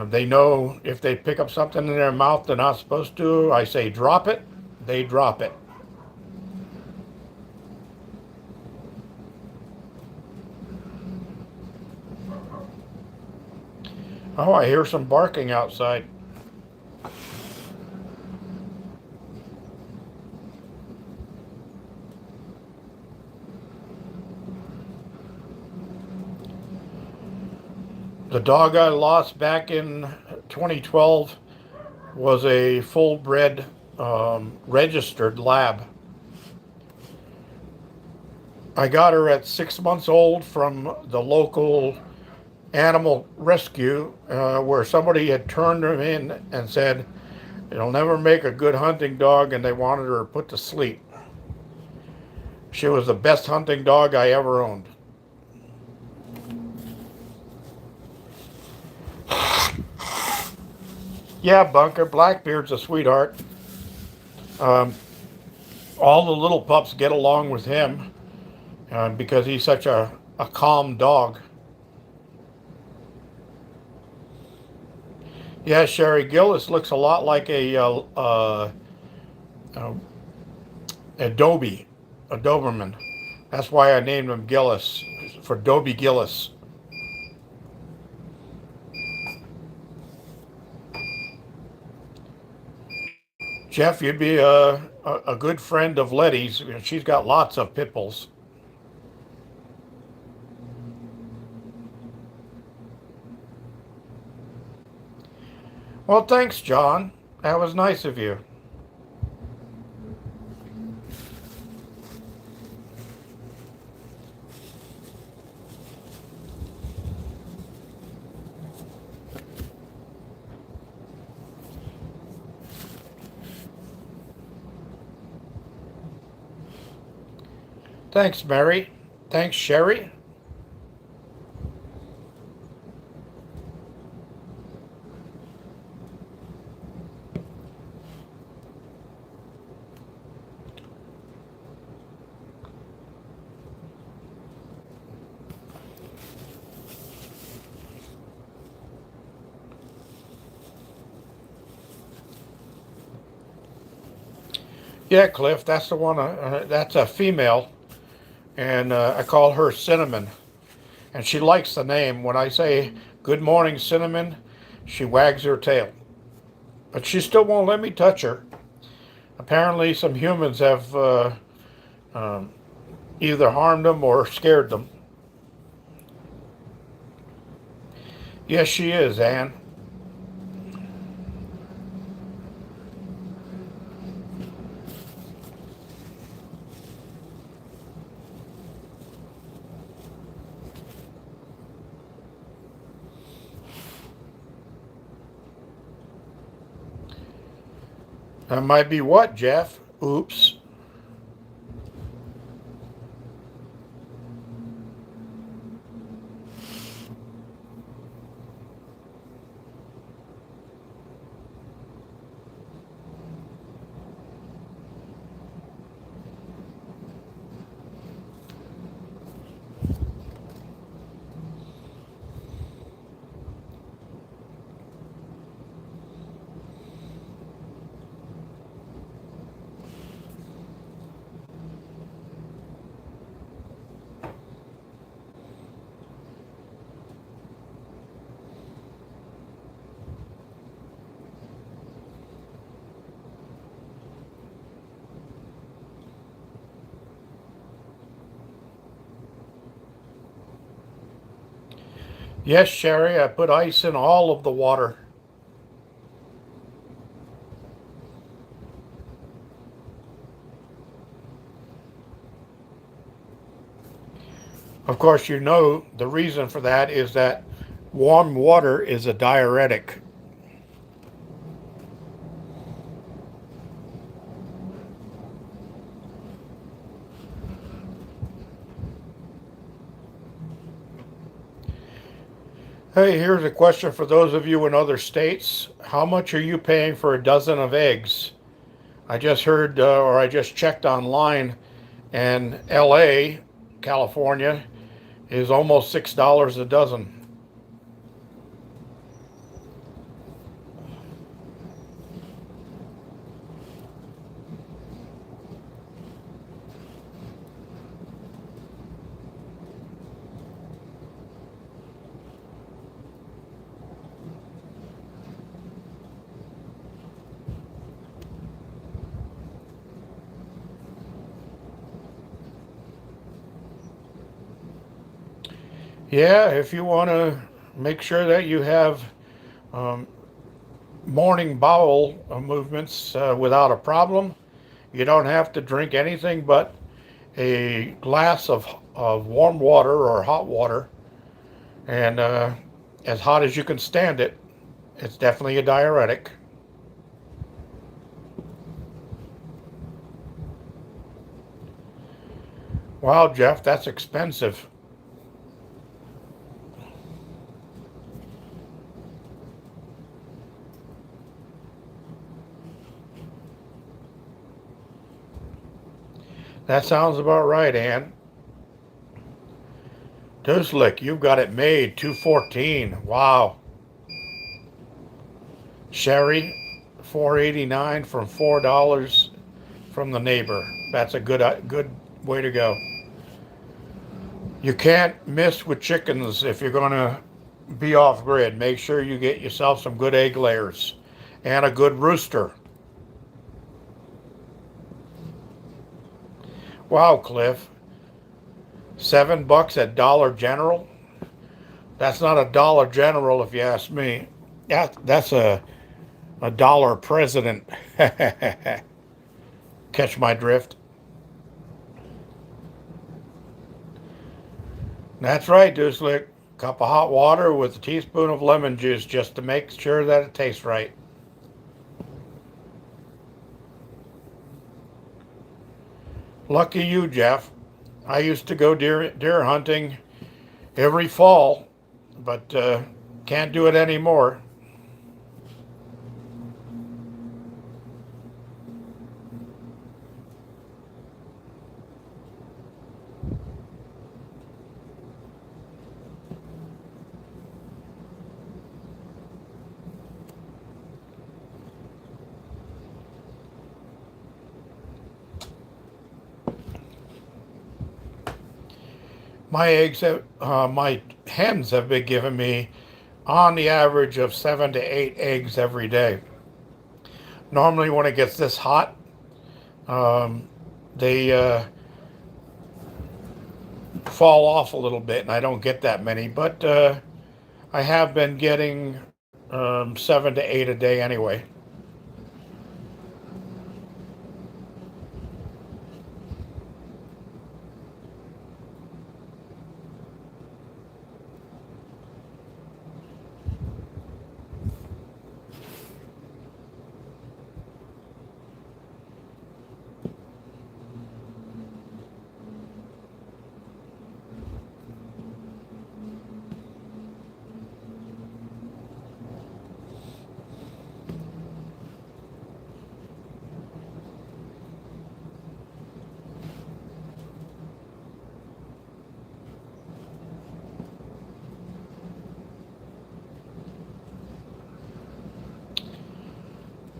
They know if they pick up something in their mouth they're not supposed to, I say drop it, they drop it. Oh, I hear some barking outside. The dog I lost back in 2012 was a full-bred registered lab. I got her at 6 months old from the local animal rescue where somebody had turned her in and said, it'll never make a good hunting dog, and they wanted her put to sleep. She was the best hunting dog I ever owned. Yeah, Bunker, Blackbeard's a sweetheart. All the little pups get along with him because he's such a calm dog. Yeah, Sherry, Gillis looks a lot like a Doberman. That's why I named him Gillis, for Dobie Gillis. Jeff, you'd be a good friend of Letty's. She's got lots of pit bulls. Well, thanks, John. That was nice of you. Thanks, Mary. Thanks, Sherry. Yeah, Cliff, that's the one. That's a female, and I call her Cinnamon. And she likes the name. When I say, "Good morning, Cinnamon," she wags her tail. But she still won't let me touch her. Apparently, some humans have um, either harmed them or scared them. Yes, she is, Anne. That might be what, Jeff? Oops. Yes, Sherry, I put ice in all of the water. Of course, you know the reason for that is that warm water is a diuretic. Hey, here's a question for those of you in other states. How much are you paying for a dozen of eggs? I just heard, or I just checked online, and LA, California, is almost $6 a dozen. Yeah, if you want to make sure that you have um, morning bowel movements without a problem, you don't have to drink anything but a glass of warm water or hot water, and as hot as you can stand it. It's definitely a diuretic. Wow, Jeff, that's expensive. That sounds about right, Ann. Duslick, you've got it made. 214. Wow. Sherry, 489 from $4 from the neighbor. That's a good way to go. You can't miss with chickens if you're going to be off grid. Make sure you get yourself some good egg layers and a good rooster. Wow, Cliff. $7 at Dollar General. That's not a Dollar General if you ask me. That's a dollar president. Catch my drift? That's right, Duslick. Cup of hot water with a teaspoon of lemon juice just to make sure that it tastes right. Lucky you, Jeff. I used to go deer hunting every fall, but can't do it anymore. My hens have been giving me on the average of 7 to 8 eggs every day. Normally, when it gets this hot, um, they fall off a little bit, and I don't get that many. But I have been getting 7 to 8 a day anyway.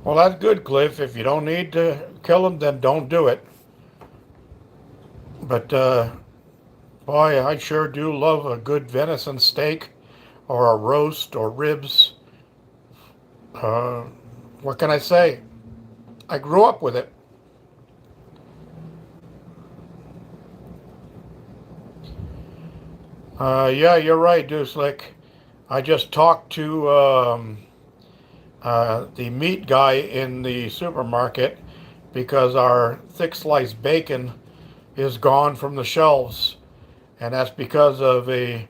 Well, that's good, Cliff. If you don't need to kill them, then don't do it. But boy, I sure do love a good venison steak or a roast or ribs. Uh, what can I say? I grew up with it. Yeah, you're right, Deuce Lick. I just talked to the meat guy in the supermarket because our thick sliced bacon is gone from the shelves, and that's because of a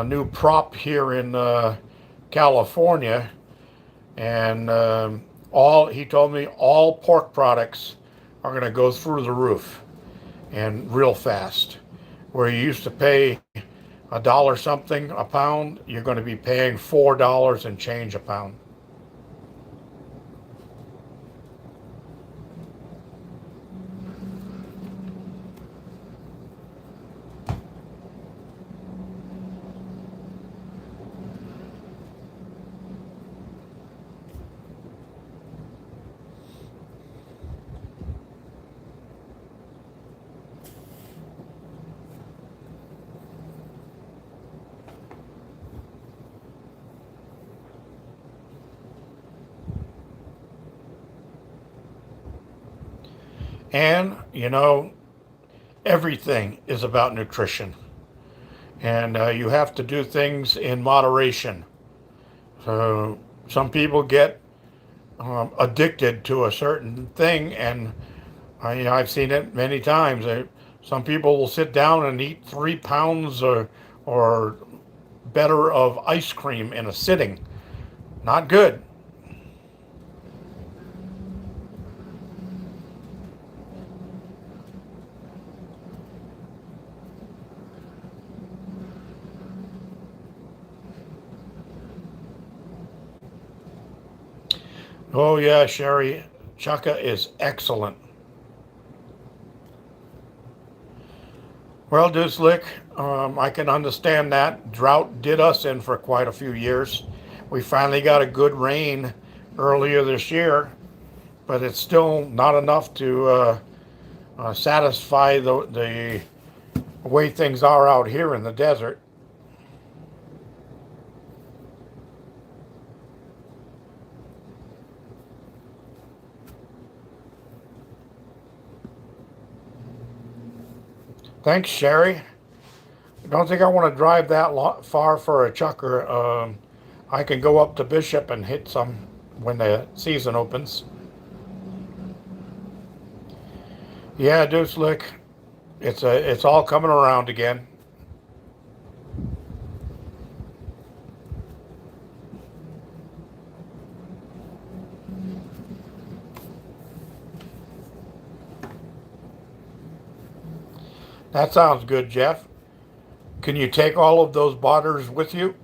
new prop here in California. And all he told me all pork products are going to go through the roof and real fast. Where you used to pay a dollar something a pound, you're going to be paying $4 and change a pound. And, you know, everything is about nutrition. And you have to do things in moderation. So some people get addicted to a certain thing, and I've seen it many times. Some people will sit down and eat 3 pounds or better of ice cream in a sitting. Not good. Oh yeah, Sherry, Chukka is excellent. Well, Duslick, I can understand that. Drought did us in for quite a few years. We finally got a good rain earlier this year, but it's still not enough to satisfy the way things are out here in the desert. Thanks, Sherry. I don't think I want to drive that far for a chucker. I can go up to Bishop and hit some when the season opens. Yeah, Deuce Lick, it's all coming around again. That sounds good, Jeff. Can you take all of those botters with you?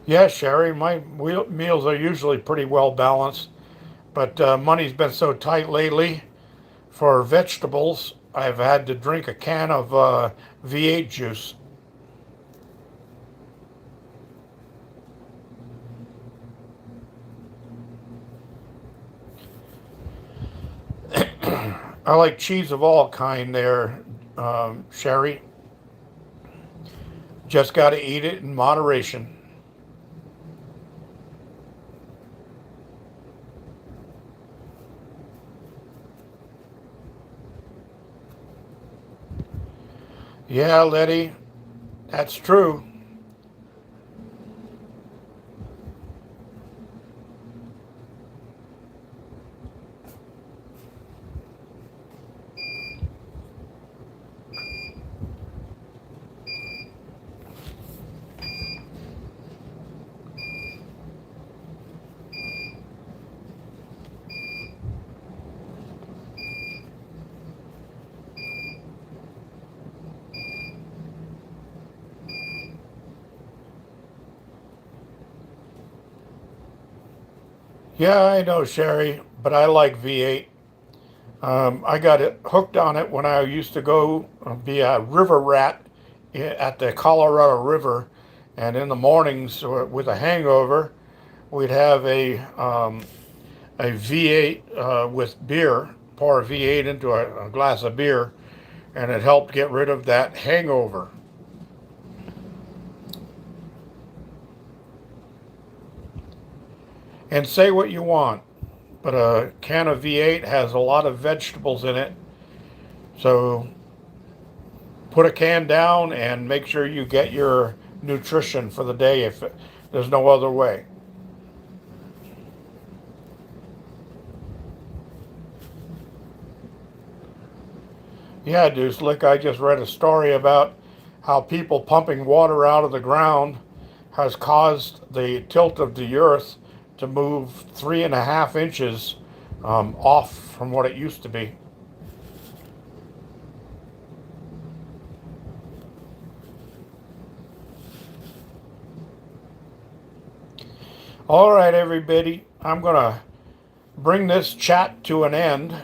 Yeah, Sherry, my meals are usually pretty well balanced, but money's been so tight lately. For vegetables, I've had to drink a can of V8 juice. I like cheese of all kind there, Sherry. Just got to eat it in moderation. Yeah, Letty, that's true. Yeah, I know, Sherry, but I like V8. I got it hooked on it when I used to go be a river rat at the Colorado River, and in the mornings with a hangover, we'd have a V8 with beer, pour a V8 into a glass of beer, and it helped get rid of that hangover. And say what you want, but a can of V8 has a lot of vegetables in it. So put a can down and make sure you get your nutrition for the day if there's no other way. Yeah, dude, slick. I just read a story about how people pumping water out of the ground has caused the tilt of the earth to move 3.5 inches off from what it used to be. All right, everybody, I'm going to bring this chat to an end.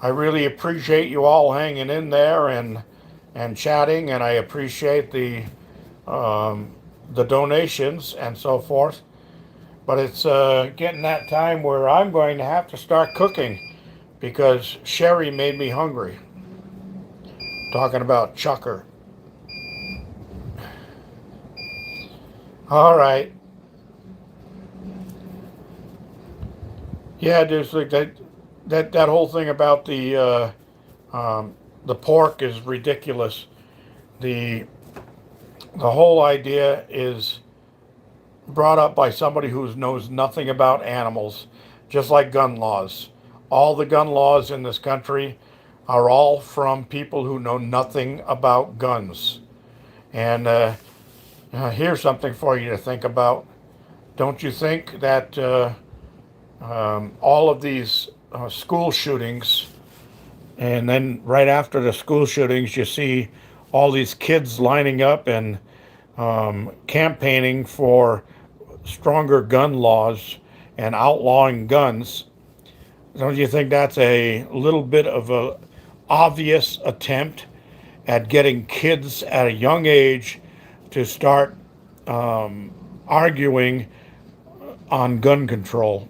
I really appreciate you all hanging in there and chatting, and I appreciate the donations and so forth. But it's getting that time where I'm going to have to start cooking because Sherry made me hungry. Talking about Chucker. All right. Yeah, just like that whole thing about the pork is ridiculous. The whole idea is brought up by somebody who knows nothing about animals, just like gun laws. All the gun laws in this country are all from people who know nothing about guns. And here's something for you to think about. Don't you think that all of these school shootings, and then right after the school shootings, you see all these kids lining up and campaigning for stronger gun laws and outlawing guns? Don't you think that's a little bit of a obvious attempt at getting kids at a young age to start arguing on gun control?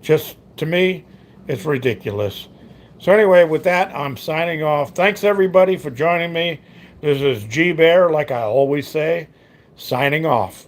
Just to me, it's ridiculous. So anyway, with that, I'm signing off. Thanks everybody for joining me. This is G Bear, like I always say, signing off.